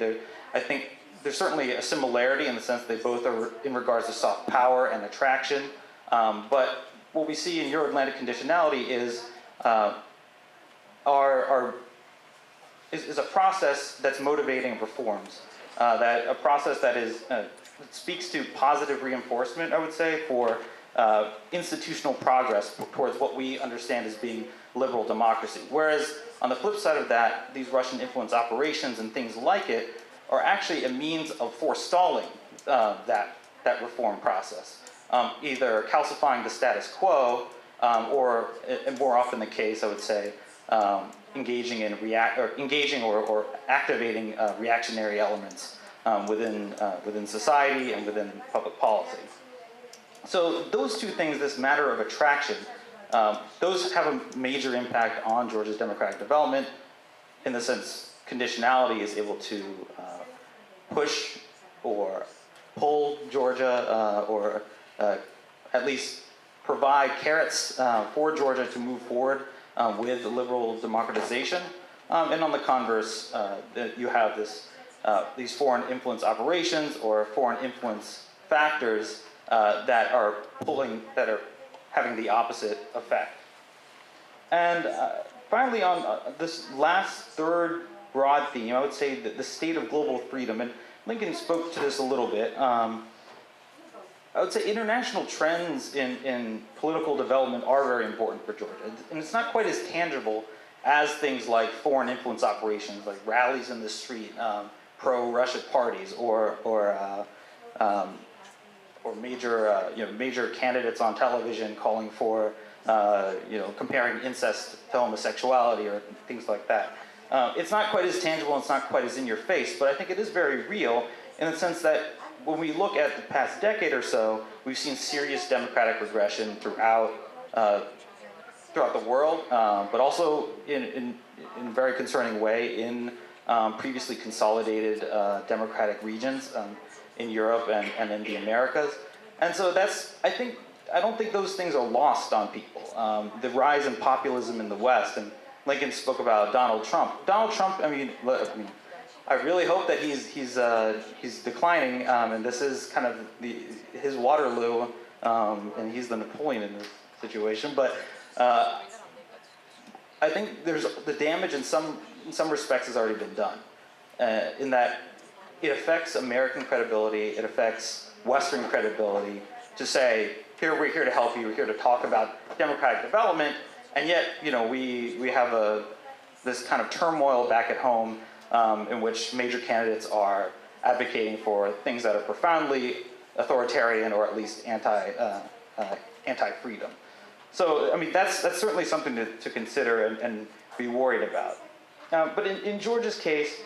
I think there's certainly a similarity in the sense they both are in regards to soft power and attraction. But what we see in Euro-Atlantic conditionality is our is a process that's motivating reforms, that a process that is speaks to positive reinforcement, I would say, for institutional progress towards what we understand as being liberal democracy. Whereas on the flip side of that, these Russian influence operations and things like it are actually a means of forestalling that reform process, either calcifying the status quo or, more often the case, I would say, engaging or activating reactionary elements within society and within public policy. So those two things, this matter of attraction, those have a major impact on Georgia's democratic development, in the sense conditionality is able to push or pull Georgia or at least provide carrots for Georgia to move forward with liberal democratization. And on the converse, you have these foreign influence operations or foreign influence factors that are having the opposite effect. And finally, on this last third broad theme, I would say that the state of global freedom, and Lincoln spoke to this a little bit. I would say international trends in political development are very important for Georgia. And it's not quite as tangible as things like foreign influence operations, like rallies in the street, pro-Russia parties, or major candidates on television calling for, comparing incest to homosexuality or things like that. It's not quite as tangible, it's not quite as in your face, but I think it is very real in the sense that when we look at the past decade or so, we've seen serious democratic regression throughout the world, but also in a very concerning way in previously consolidated democratic regions in Europe and in the Americas. And so I don't think those things are lost on people. The rise in populism in the West, and Lincoln spoke about Donald Trump. Donald Trump, I really hope that he's declining, and this is kind of his Waterloo, and he's the Napoleon in this situation. But I think the damage in some respects has already been done, in that it affects American credibility, it affects Western credibility to say, we're here to help you, we're here to talk about democratic development, and yet, we have this kind of turmoil back at home in which major candidates are advocating for things that are profoundly authoritarian or at least anti-freedom. So, that's certainly something to consider and be worried about. But in Georgia's case,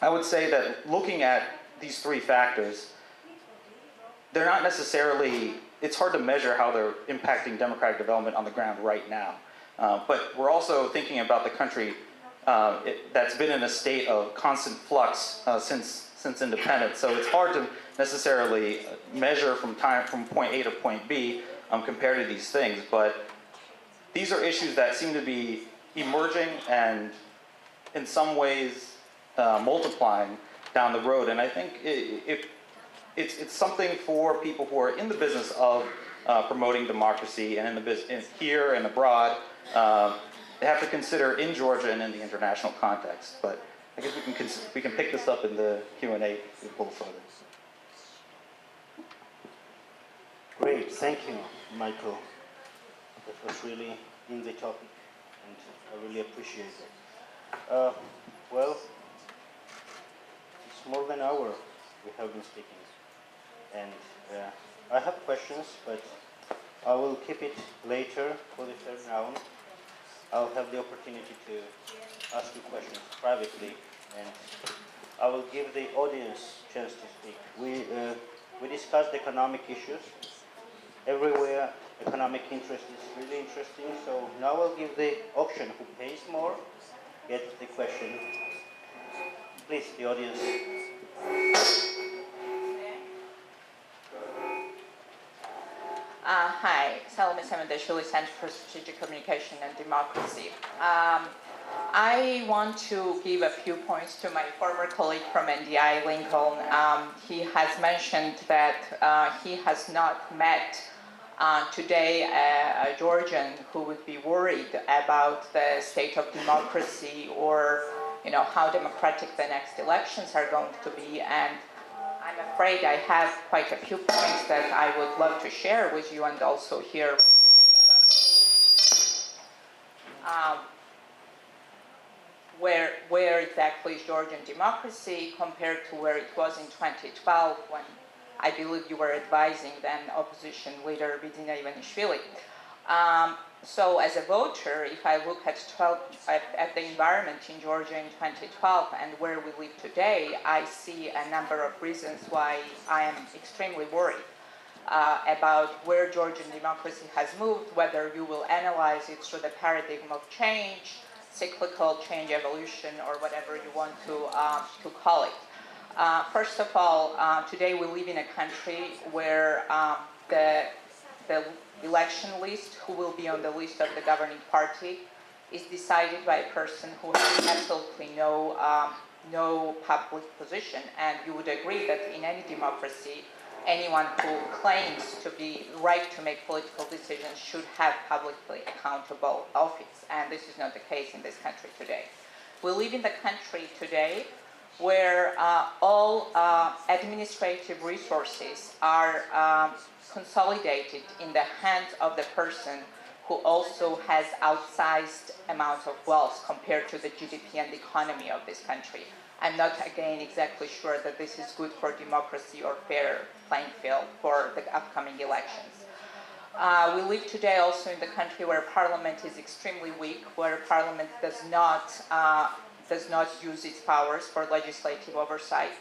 I would say that looking at these three factors, they're not necessarily, it's hard to measure how they're impacting democratic development on the ground right now. But we're also thinking about the country that's been in a state of constant flux since independence. So it's hard to necessarily measure from point A to point B compared to these things. But these are issues that seem to be emerging and in some ways multiplying down the road. And I think it's something for people who are in the business of promoting democracy and in the business here and abroad. They have to consider in Georgia and in the international context. But I guess we can pick this up in the Q&A a little further. Great, thank you, Michael. That was really in the topic, and I really appreciate it. Well, it's more than an hour we have been speaking, and I have questions, but I will keep it later for the third round. I'll have the opportunity to ask you questions privately, and I will give the audience a chance to speak. We discussed economic issues. Everywhere, economic interest is really interesting, so now I'll give the option who pays more, get the question. Please, the audience. Hi, Salome Samandashvili, Center for Strategic Communication and Democracy. I want to give a few points to my former colleague from NDI, Lincoln. He has mentioned that he has not met today a Georgian who would be worried about the state of democracy or how democratic the next elections are going to be. And I'm afraid I have quite a few points that I would love to share with you and also hear where exactly is Georgian democracy compared to where it was in 2012 when I believe you were advising then opposition leader Giorgi Kvirikashvili. So as a voter, if I look at the environment in Georgia in 2012 and where we live today, I see a number of reasons why I am extremely worried about where Georgian democracy has moved, whether you will analyze it through the paradigm of change, cyclical change, evolution, or whatever you want to call it. First of all, today we live in a country where the election list, who will be on the list of the governing party, is decided by a person who has absolutely no public position. And you would agree that in any democracy, anyone who claims to be right to make political decisions should have publicly accountable office. And this is not the case in this country today. We live in the country today where all administrative resources are consolidated in the hands of the person who also has outsized amount of wealth compared to the GDP and the economy of this country. I'm not, again, exactly sure that this is good for democracy or fair playing field for the upcoming elections. We live today also in the country where parliament is extremely weak, where parliament does not use its powers for legislative oversight.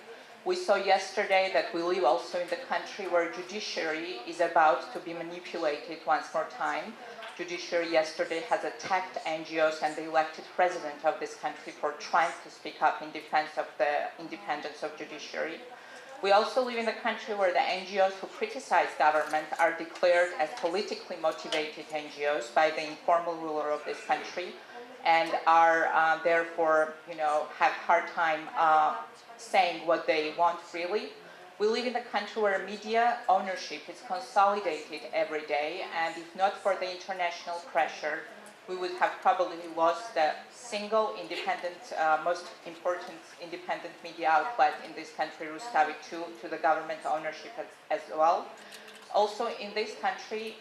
We saw yesterday that we live also in the country where judiciary is about to be manipulated once more time. Judiciary yesterday has attacked NGOs and the elected president of this country for trying to speak up in defense of the independence of judiciary. We also live in a country where the NGOs who criticize government are declared as politically motivated NGOs by the informal ruler of this country and are therefore, have hard time saying what they want freely. We live in a country where media ownership is consolidated every day, and if not for the international pressure, we would have probably lost the single independent, most important independent media outlet in this country, Rustavi, to the government ownership as well. Also in this country,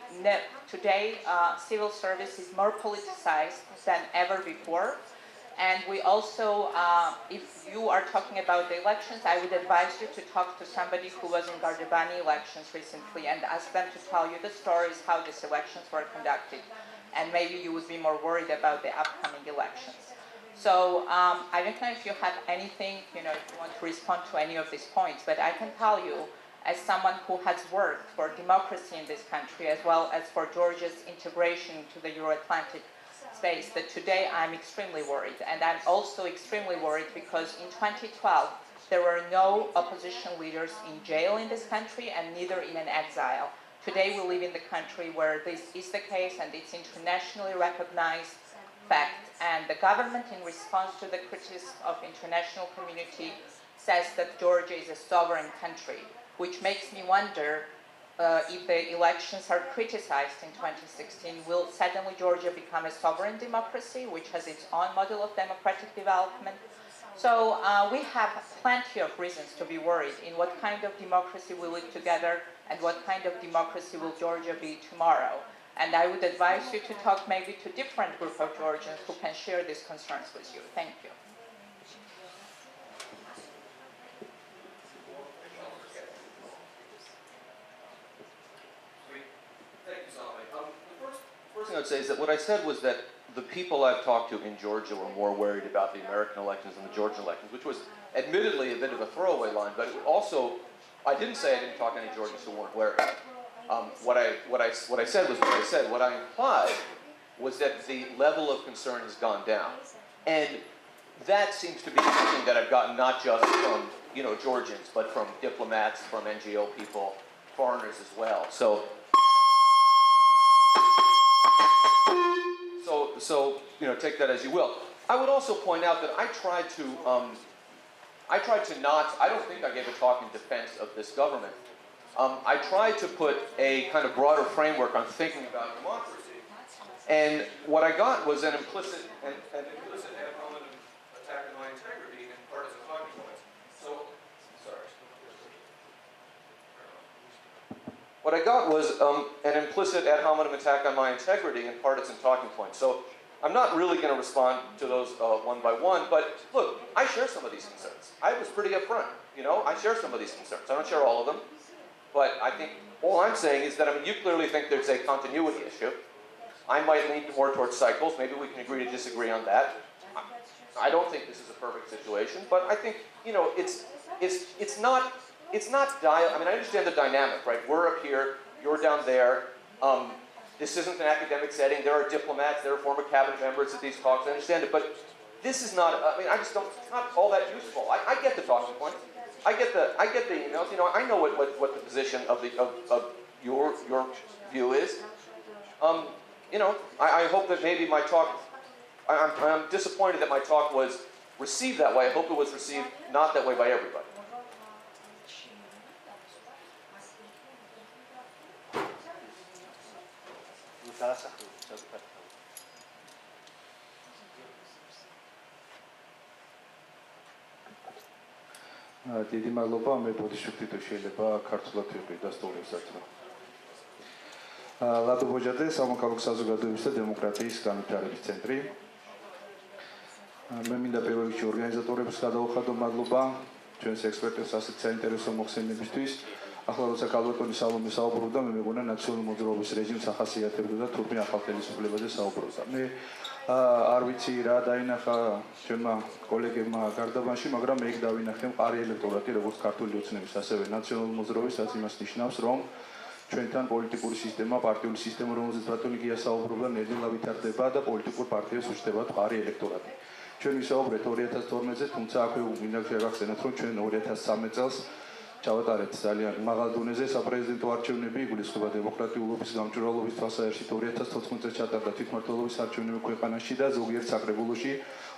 today, civil service is more politicized than ever before. And we also, if you are talking about the elections, I would advise you to talk to somebody who was in Gardebani elections recently and ask them to tell you the stories, how these elections were conducted. And maybe you would be more worried about the upcoming elections. So I don't know if you have anything, if you want to respond to any of these points, but I can tell you, as someone who has worked for democracy in this country, as well as for Georgia's integration to the Euro-Atlantic space, that today I'm extremely worried. And I'm also extremely worried because in 2012, there were no opposition leaders in jail in this country and neither in an exile. Today we live in the country where this is the case and it's internationally recognized fact. And the government, in response to the criticism of international community, says that Georgia is a sovereign country, which makes me wonder if the elections are criticized in 2016, will suddenly Georgia become a sovereign democracy, which has its own model of democratic development? So we have plenty of reasons to be worried in what kind of democracy we live together and what kind of democracy will Georgia be tomorrow. And I would advise you to talk maybe to different group of Georgians who can share these concerns with you. Thank you. First thing I would say is that what I said was that the people I've talked to in Georgia were more worried about the American elections than the Georgian elections, which was admittedly a bit of a throwaway line, but it also, I didn't say I didn't talk to any Georgians who weren't worried. What I said was what I said. What I implied was that the level of concern has gone down. And that seems to be something that I've gotten not just from, Georgians, but from diplomats, from NGO people, foreigners as well. So take that as you will. I would also point out that I tried to not, I don't think I gave a talk in defense of this government. I tried to put a kind of broader framework on thinking about democracy. And what I got was an implicit and attack on my what I got was an implicit ad hominem attack on my integrity and partisan talking points. So I'm not really going to respond to those one by one, but look, I share some of these concerns. I was pretty upfront, you know, I share some of these concerns. I don't share all of them, but I think all I'm saying is that, I mean, you clearly think there's a continuity issue. I might lean more towards cycles. Maybe we can agree to disagree on that. I don't think this is a perfect situation, but I think, you know, it's not, I mean, I understand the dynamic, right? We're up here, you're down there. This isn't an academic setting. There are diplomats, there are former cabinet members at these talks. I understand it, but this is not, I mean, I just don't, it's not all that useful. I get the talking points. I get the emails. You know, I know what the position of your view is. You know, I hope that maybe my talk, I'm disappointed that my talk was received that way. I hope it was received not that way by everybody. დიდი მადლობა, მე ბოდიშვილი თუ შეიძლება ქართულად ვიყიდე და სტორისაც. ლადო ბოჯადე, სამოქალაქო საზოგადოების და დემოკრატიის განვითარების ცენტრი. მე მინდა პირველ რიგში ორგანიზატორებს გადავუხადო მადლობა ჩვენს ექსპერტებს ასეთ საინტერესო მოხსენებისთვის. ახლა როცა ქალბატონი სალომე საუბრობდა, მე მეგონა ნაციონალური მოძრაობის რეჟიმს ახასიათებდა და თურმე ახალ ხელისუფლებაზე საუბრობდა. მე არ ვიცი რა დაინახა ჩვენმა კოლეგებმა გარდაბანში, მაგრამ მე იქ დავინახე მყარი ელექტორატი, როგორც ქართული ოცნების, ასევე ნაციონალური მოძრაობის, რაც იმას ნიშნავს, რომ ჩვენთან პოლიტიკური სისტემა, პარტიული სისტემა, რომელზეც ბატონი გია საუბრობდა, ნედლად ვითარდება და პოლიტიკურ პარტიებს უშდება მყარი ელექტორატი. ჩვენ ვისაუბრეთ 2012-ზე, თუმცა აქვე მინდა შევახსენოთ, რომ ჩვენ 2013 წელს ჩავატარეთ ძალიან მაღალ დონეზე საპრეზიდენტო არჩევნები, იგულისხმება დემოკრატიულობის გამჭვირვალობის თვალსაჩინო 2014 წელს ჩატარდა თვითმმართველობის არჩევნები ქვეყანაში და ზოგიერთ საკრებულოში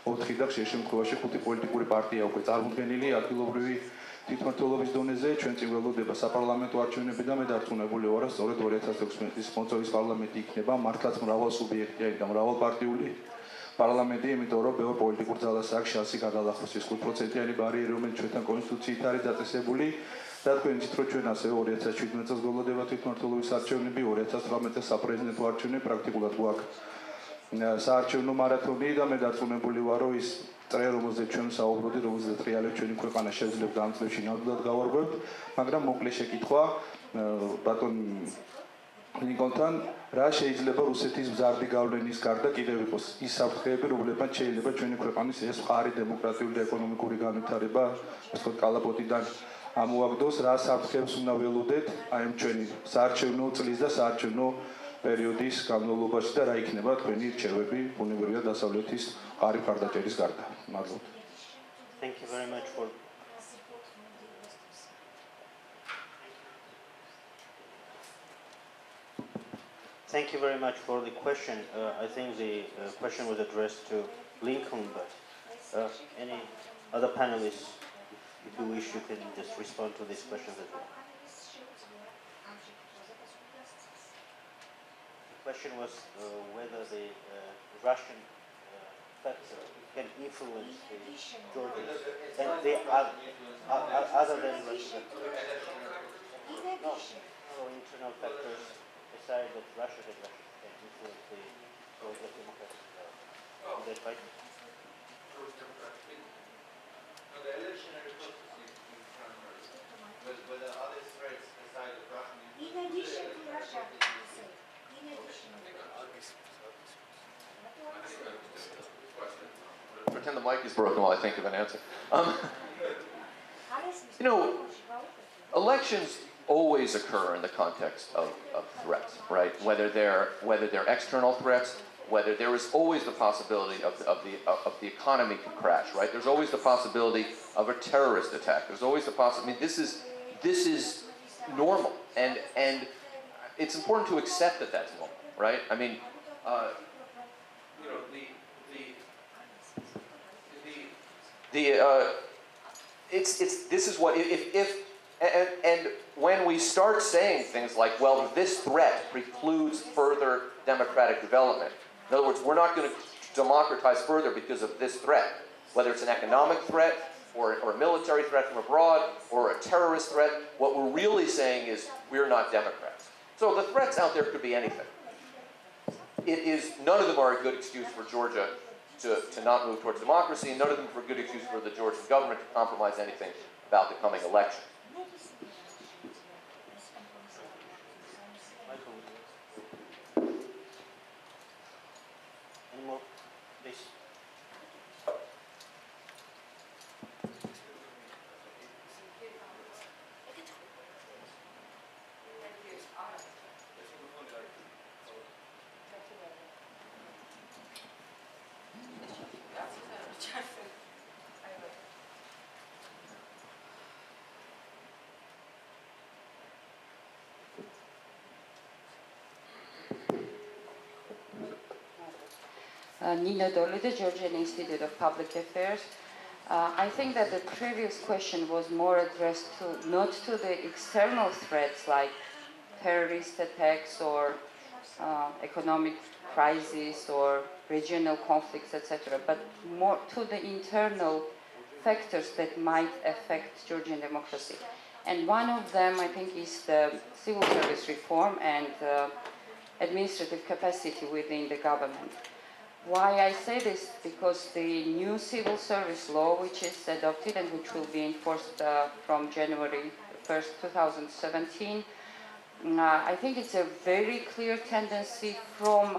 4 და ხშირ შემთხვევაში 5 პოლიტიკური პარტია უკვე წარმოქმნილი ადგილობრივი თვითმმართველობის დონეზე. ჩვენ წინ ველოდება საპარლამენტო არჩევნები და მე დარწმუნებული ვარ, რომ სწორედ 2016 წლის მოსწოვის პარლამენტი იქნება მართლაც მრავალ სუბიექტიანი და მრავალპარტიული პარლამენტი, იმიტომ რომ ბევრ პოლიტიკურ ძალას აქვს შანსი გადალახოს ეს 5%-იანი ბარიერი, რომელიც ჩვენთან კონსტიტუციით არის დაწესებული. და თქვენ იცით, რომ ჩვენ ასევე 2017 წელს ველოდება თვითმმართველობის არჩევნები, 2018 წელს საპრეზიდენტო არჩევნები, პრაქტიკულად გვაქვს საარჩევნო მარათონი და მე დარწმუნებული ვარ, რომ ის წრე, რომელზეც ჩვენ საუბრობთ, რომელზეც რეალებს ჩვენი ქვეყანა შეძლებდა ამ წლებში ნამდვილად გავარღვევთ, მაგრამ მოკლე შეკითხვა ბატონ ნიკოლთან, რა შეიძლება რუსეთის მზარდი გავლენის გარდა კიდევ იყოს ის საფრთხეები, რომლებმაც შეიძლება ჩვენი ქვეყანის ეს მყარი დემოკრატიული და ეკონომიკური განვითარება, ასე ვთქვათ, კალაპოტიდან ამოაგდოს, რა საფრთხეებს უნდა ველოდეთ აი ამ ჩვენი საარჩევნო წლის და საარჩევნო პერიოდის განმავლობაში და რა იქნება თქვენი რჩევები ბუნებრივია დასავლეთის მყარი მხარდაჭერის გარდა. მადლობა. Thank you very much for Thank you very much for the question. I think the question was addressed to Lincoln, but any other panelists, if you wish, you can just respond to these questions as well. The question was whether the Russian factor can influence the Georgians and the other than Russia. No, internal factors. Decide that Russia can influence the Georgia democratic is that right? No, the electionary process in primaries, but the other threats aside of Russian in addition to Russia, in addition. Pretend the mic is broken while I think of an answer. You know, elections always occur in the context of threats, right? Whether they're external threats, whether there is always the possibility of the economy can crash, right? There's always the possibility of a terrorist attack. There's always the possibility. I mean, this is normal, and it's important to accept that that's normal, right? I mean, you know, this is what if and when we start saying things like, well, this threat precludes further democratic development. In other words, we're not going to democratize further because of this threat, whether it's an economic threat or a military threat from abroad or a terrorist threat. What we're really saying is, we're not Democrats. So the threats out there could be anything. None of them are a good excuse for Georgia to not move towards democracy, and none of them are a good excuse for the Georgian government to compromise anything about the coming election. Any more, please? Nina Doli, the Georgian Institute of Public Affairs. I think that the previous question was more addressed to not to the external threats like terrorist attacks or economic crisis or regional conflicts, etc., but more to the internal factors that might affect Georgian democracy. And one of them, I think, is the civil service reform and administrative capacity within the government. Why I say this? Because the new civil service law, which is adopted and which will be enforced from January 1st, 2017, I think it's a very clear tendency from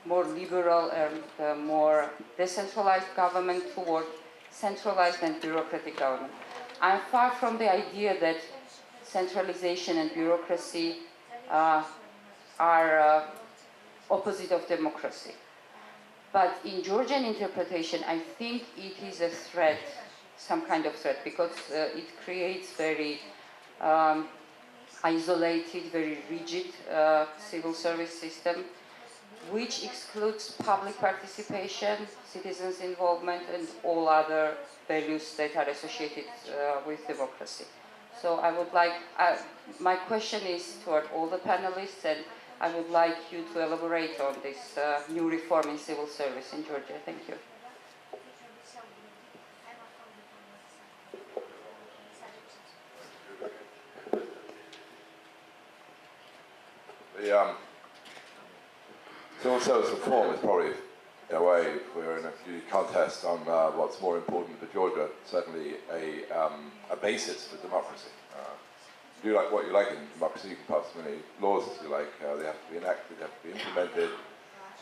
more liberal and more decentralized government toward centralized and bureaucratic government. I'm far from the idea that centralization and bureaucracy are opposite of democracy. But in Georgian interpretation, I think it is a threat, some kind of threat, because it creates very isolated, very rigid civil service system, which excludes public participation, citizens' involvement, and all other values that are associated with democracy. So I would like, my question is toward all the panelists, and I would like you to elaborate on this new reform in civil service in Georgia. Thank you. The civil service reform is probably, in a way, we're in a contest on what's more important for Georgia, certainly a basis for democracy. Do like what you like in democracy, you can pass as many laws as you like, they have to be enacted, they have to be implemented,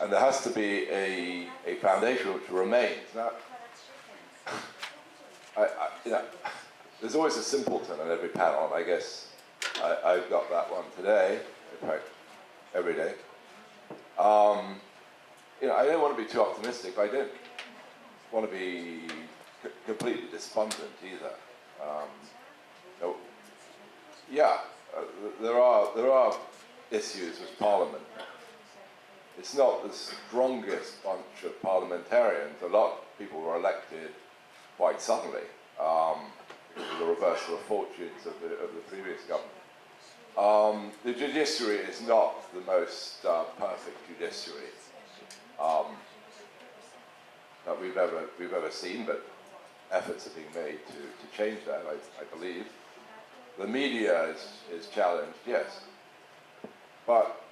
and there has to be a foundation which remains. Now, there's always a simpleton on every panel, and I guess I've got that one today, in fact, every day. I don't want to be too optimistic, but I don't want to be completely despondent either. There are issues with Parliament. It's not the strongest bunch of parliamentarians. A lot of people were elected quite suddenly because of the reversal of fortunes of the previous government. The judiciary is not the most perfect judiciary that we've ever seen, but efforts are being made to change that, I believe. The media is challenged, yes. But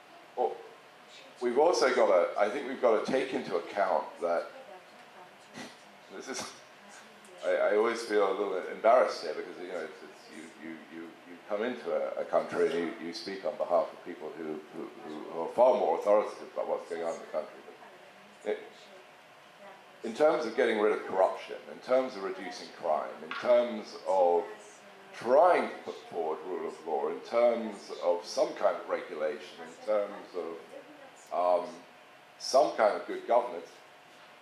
we've also got to, I think we've got to take into account that this is, I always feel a little embarrassed here because, you come into a country and you speak on behalf of people who are far more authoritative about what's going on in the country. But in terms of getting rid of corruption, in terms of reducing crime, in terms of trying to put forward rule of law, in terms of some kind of regulation, in terms of some kind of good governance,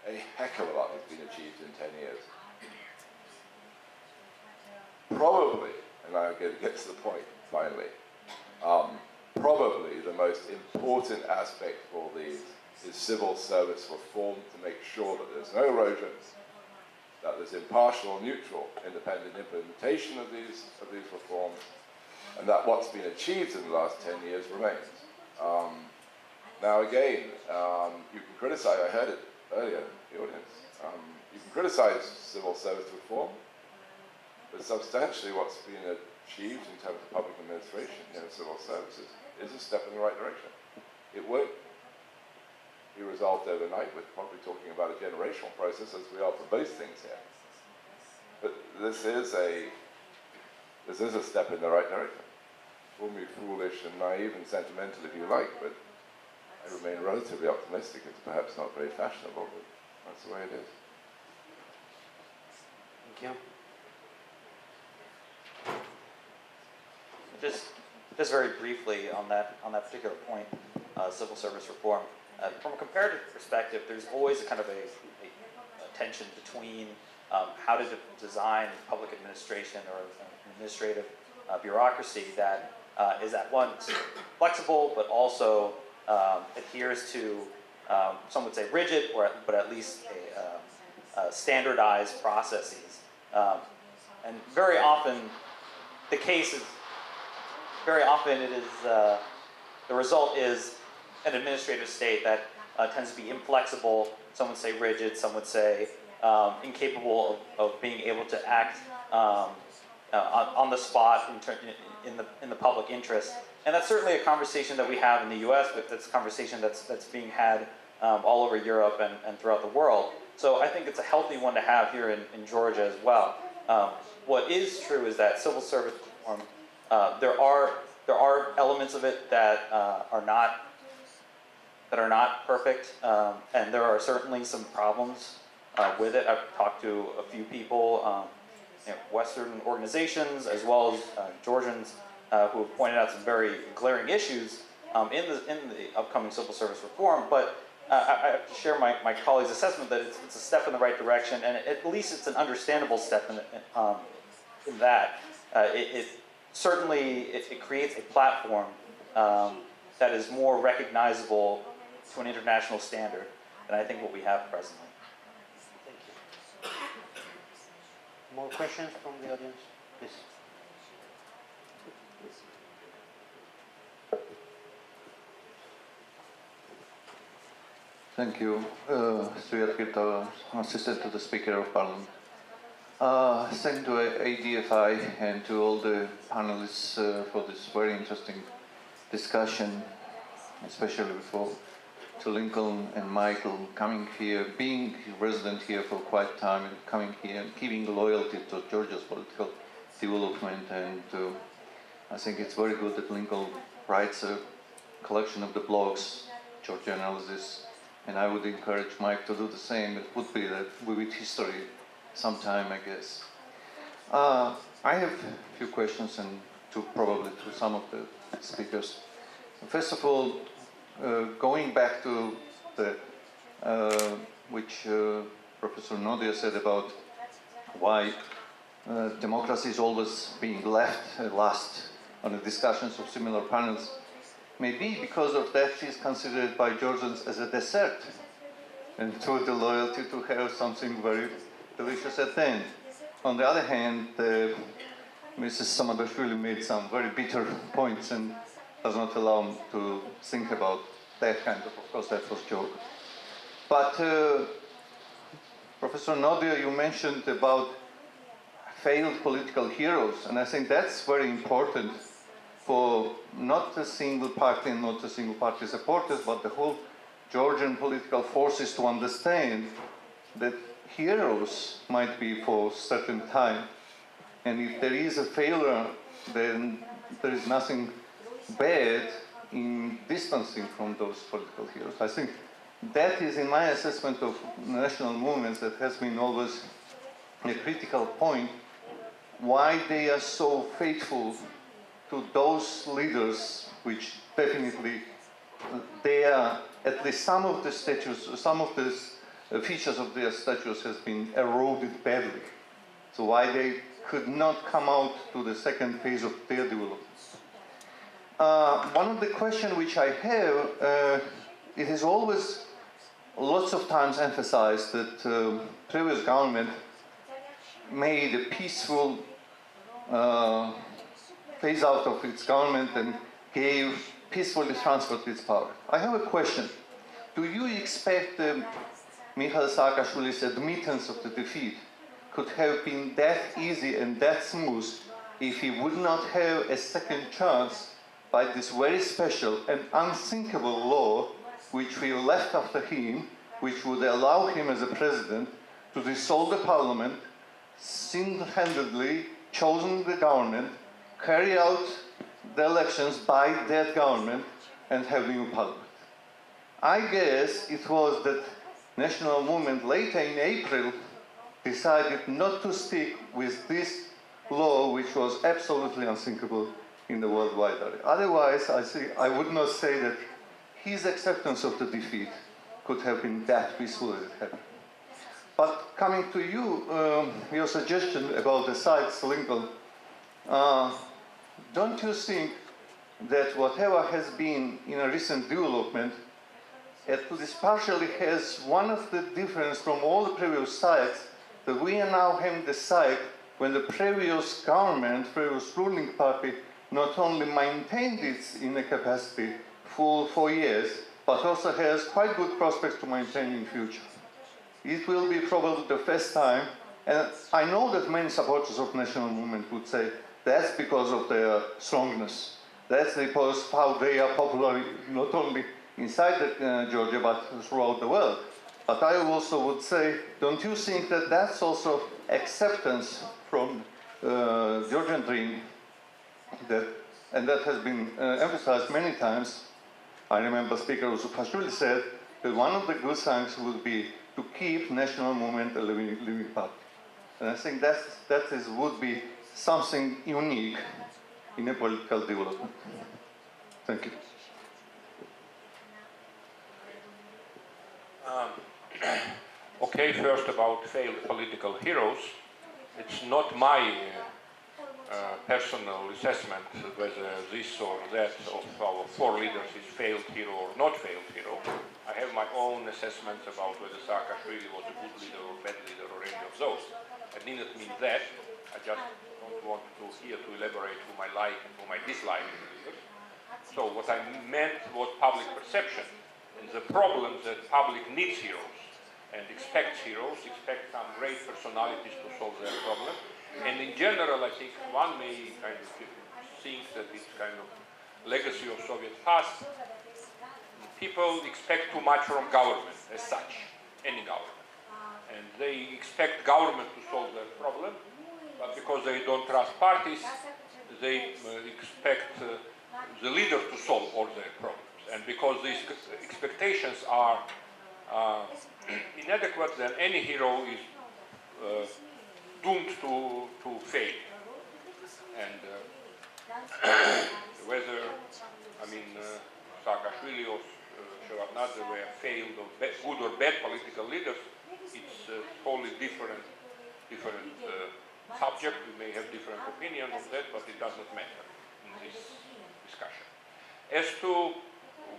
a heck of a lot has been achieved in 10 years. Probably, and I get to the point finally, probably the most important aspect of all these is civil service reform to make sure that there's no erosion, that there's impartial, neutral, independent implementation of these reforms, and that what's been achieved in the last 10 years remains. Now again, you can criticize, I heard it earlier in the audience, you can criticize civil service reform, but substantially what's been achieved in terms of public administration, civil services, is a step in the right direction. It won't be resolved overnight. We're probably talking about a generational process, as we are for both things here. But this is a step in the right direction. Call me foolish and naive and sentimental if you like, but I remain relatively optimistic. It's perhaps not very fashionable, but that's the way it is. Thank you. Just very briefly on that particular point, civil service reform. From a comparative perspective, there's always a kind of a tension between how to design public administration or an administrative bureaucracy that is at once flexible but also adheres to, some would say rigid, but at least standardized processes. And very often the case is, the result is an administrative state that tends to be inflexible. Some would say rigid, some would say incapable of being able to act on the spot in the public interest. And that's certainly a conversation that we have in the U.S., but that's a conversation that's being had all over Europe and throughout the world. So I think it's a healthy one to have here in Georgia as well. What is true is that civil service reform, there are elements of it that are not perfect, and there are certainly some problems with it. I've talked to a few people, Western organizations as well as Georgians who have pointed out some very glaring issues in the upcoming civil service reform. But I have to share my colleague's assessment that it's a step in the right direction, and at least it's an understandable step in that. It certainly creates a platform that is more recognizable to an international standard than I think what we have presently. Thank you. More questions from the audience, please. Thank you, Assistant to the Speaker of Parliament. Thank to IDFI and to all the panelists for this very interesting discussion, especially to Lincoln and Michael coming here, being resident here for quite a time, and coming here and giving loyalty to Georgia's political development. And I think it's very good that Lincoln writes a collection of the blogs, Georgia analysis, and I would encourage Mike to do the same. It would be that with history sometime, I guess. I have a few questions and probably to some of the speakers. First of all, going back to the which Professor Nodia said about why democracy is always being left last on the discussions of similar panels. Maybe because of that she's considered by Georgians as a dessert, and to the loyalty to have something very delicious at the end. On the other hand, Mrs. Samadashvili made some very bitter points and does not allow me to think about that kind of course that was joke. But Professor Nodia, you mentioned about failed political heroes, and I think that's very important for not a single party and not a single party supporters, but the whole Georgian political forces to understand that heroes might be for a certain time. And if there is a failure, then there is nothing bad in distancing from those political heroes. I think that is, in my assessment of national movements, that has been always a critical point, why they are so faithful to those leaders, which definitely they are, at least some of the statues, some of the features of their statues has been eroded badly. So why they could not come out to the second phase of their development. One of the questions which I have, it is always lots of times emphasized that previous government made a peaceful phase out of its government and peacefully transferred its power. I have a question. Do you expect Mikhail Saakashvili's admittance of the defeat could have been that easy and that smooth if he would not have a second chance by this very special and unthinkable law which we left after him, which would allow him as a president to dissolve the parliament, single-handedly chosen the government, carry out the elections by that government, and have new parliament. I guess it was that national movement later in April decided not to stick with this law, which was absolutely unthinkable in the worldwide area. Otherwise, I would not say that his acceptance of the defeat could have been that peaceful as it happened. But coming to you, your suggestion about the sites, Lincoln, don't you think that whatever has been in a recent development, at least partially has one of the difference from all the previous sites, that we are now having the site when the previous government, previous ruling party, not only maintained its inner capacity for 4 years, but also has quite good prospects to maintain in future. It will be probably the first time, and I know that many supporters of national movement would say that's because of their strongness. That's because how they are popular not only inside Georgia but throughout the world. But I also would say, don't you think that that's also acceptance from Georgian dream, and that has been emphasized many times. I remember Speaker Kvirikashvili said that one of the good signs would be to keep national movement a living party. And I think that would be something unique in a political development. Thank you. Okay, first about failed political heroes. It's not my personal assessment whether this or that of our 4 leaders is failed hero or not failed hero. I have my own assessments about whether Saakashvili was a good leader or bad leader or any of those. I did not mean that. I just don't want to here to elaborate whom I like and whom I dislike in the leaders. So what I meant was public perception and the problem that public needs heroes and expects heroes, expects some great personalities to solve their problem. And in general, I think one may kind of think that it's kind of legacy of Soviet past. People expect too much from government as such, any government. And they expect government to solve their problem, but because they don't trust parties, they expect the leader to solve all their problems. And because these expectations are inadequate, then any hero is doomed to fail. And whether, Saakashvili or Shevardnadze were failed or good or bad political leaders, it's a wholly different subject. We may have different opinions on that, but it does not matter in this discussion. As to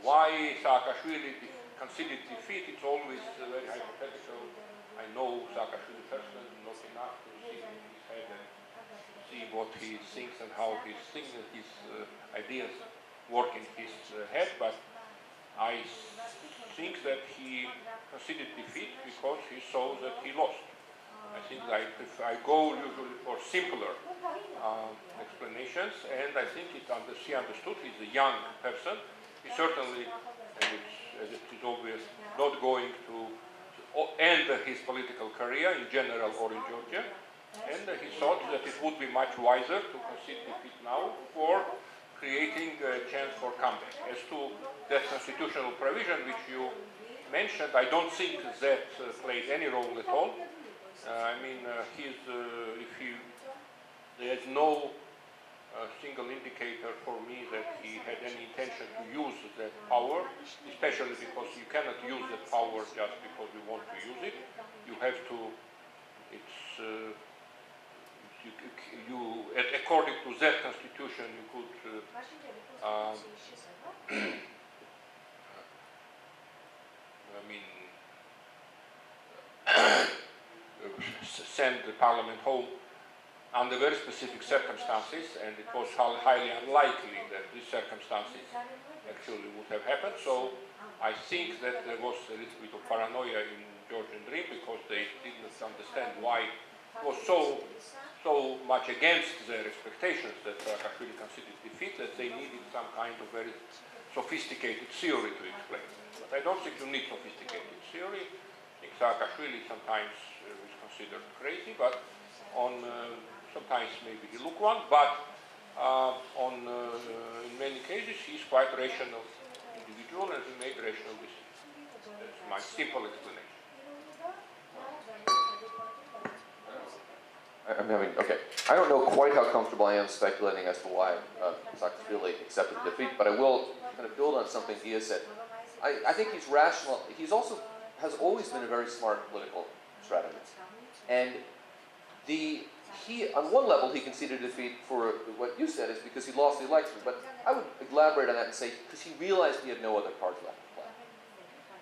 why Saakashvili conceded defeat, it's always very hypothetical. I know Saakashvili personally, not enough to see in his head and see what he thinks and how his ideas work in his head, but I think that he conceded defeat because he saw that he lost. I think that if I go usually for simpler explanations, and I think he understood he's a young person. He certainly, and it is obvious, not going to end his political career in general or in Georgia, and he thought that it would be much wiser to concede defeat now for creating a chance for comeback. As to that constitutional provision which you mentioned, I don't think that played any role at all. There's no single indicator for me that he had any intention to use that power, especially because you cannot use that power just because you want to use it. You have to, according to that constitution, you could send the parliament home under very specific circumstances, and it was highly unlikely that these circumstances actually would have happened. So I think that there was a little bit of paranoia in Georgian Dream because they didn't understand why it was so so much against their expectations that Saakashvili conceded defeat that they needed some kind of very sophisticated theory to explain it. But I don't think you need sophisticated theory. I think Saakashvili sometimes is considered crazy, but on sometimes maybe he look one, but in many cases he's quite rational individual and he made rational decisions. That's my simple explanation. Okay. I don't know quite how comfortable I am speculating as to why Saakashvili accepted defeat, but I will kind of build on something Ghia said. I think he's rational. He's also has always been a very smart political strategist. And he, on one level, he conceded defeat for what you said is because he lost the election, but I would elaborate on that and say, because he realized he had no other cards left to play.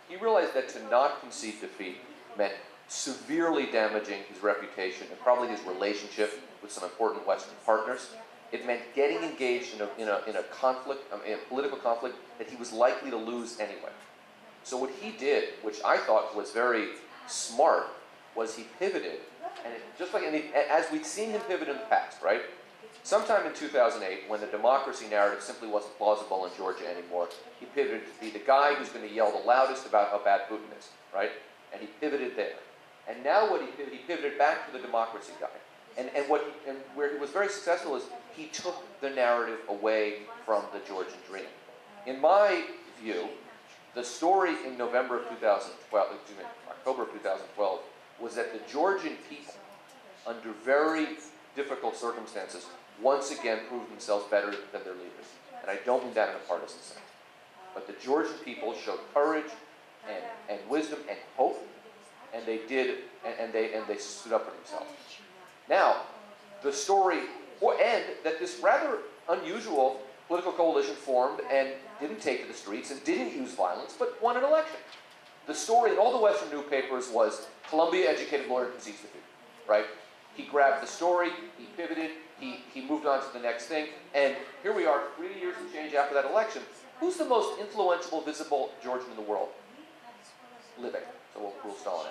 He realized that to not concede defeat meant severely damaging his reputation and probably his relationship with some important Western partners. It meant getting engaged in a conflict, in a political conflict that he was likely to lose anyway. So what he did, which I thought was very smart, was he pivoted, and as we'd seen him pivot in the past, right? Sometime in 2008, when the democracy narrative simply wasn't plausible in Georgia anymore, he pivoted to be the guy who's going to yell the loudest about how bad Putin is, right? And he pivoted there. And now what he pivoted back to the democracy guy. And where he was very successful is he took the narrative away from the Georgian dream. In my view, the story in October of 2012, was that the Georgian people, under very difficult circumstances, once again proved themselves better than their leaders. And I don't mean that in a partisan sense. But the Georgian people showed courage and wisdom and hope, and they did, and they stood up for themselves. Now, the story, and that this rather unusual political coalition formed and didn't take to the streets and didn't use violence, but won an election. The story in all the Western newspapers was Columbia-educated lawyer concedes defeat, right? He grabbed the story, he pivoted, he moved on to the next thing, and here we are, 3 years and change after that election. Who's the most influential, visible Georgian in the world? Living. So we'll rule Stalin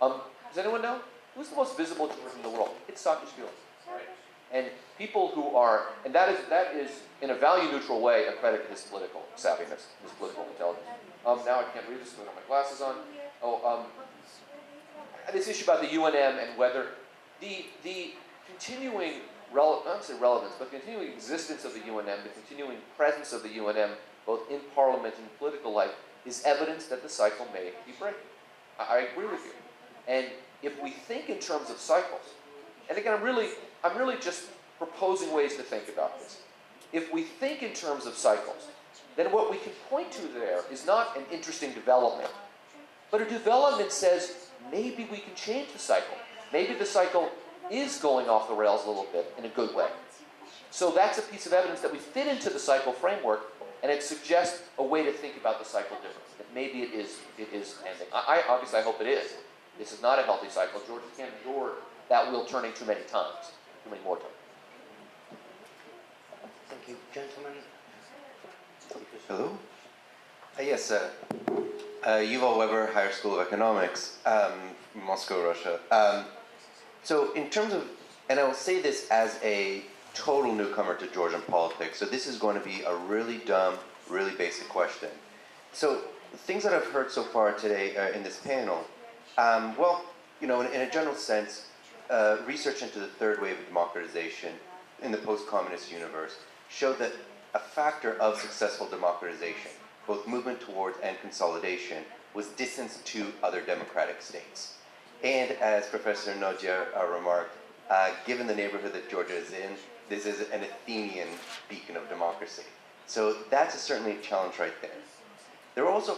out. Does anyone know? Who's the most visible Georgian in the world? It's Saakashvili, right? And people who are, and that is in a value-neutral way, a credit to his political savviness, his political intelligence. Now I can't read this because I have my glasses on. This issue about the UNM and whether the continuing, not say relevance, but continuing existence of the UNM, the continuing presence of the UNM, both in parliament and political life, is evidence that the cycle may be breaking. I agree with you. And if we think in terms of cycles, and again, I'm really just proposing ways to think about this. If we think in terms of cycles, then what we can point to there is not an interesting development, but a development says maybe we can change the cycle. Maybe the cycle is going off the rails a little bit in a good way. So that's a piece of evidence that we fit into the cycle framework, and it suggests a way to think about the cycle differently. That maybe it is ending. Obviously I hope it is. This is not a healthy cycle. Georgia can't endure that wheel turning too many times, too many more times. Thank you, gentlemen. Hello? Yes, Yuval Weber, Higher School of Economics, Moscow, Russia. So in terms of, and I will say this as a total newcomer to Georgian politics, so this is going to be a really dumb, really basic question. So the things that I've heard so far today in this panel, well, you know, in a general sense, research into the third wave of democratization in the post-communist universe showed that a factor of successful democratization, both movement towards and consolidation, was distance to other democratic states. And as Professor Nodia remarked, given the neighborhood that Georgia is in, this is an Athenian beacon of democracy. So that's certainly a challenge right there. There's also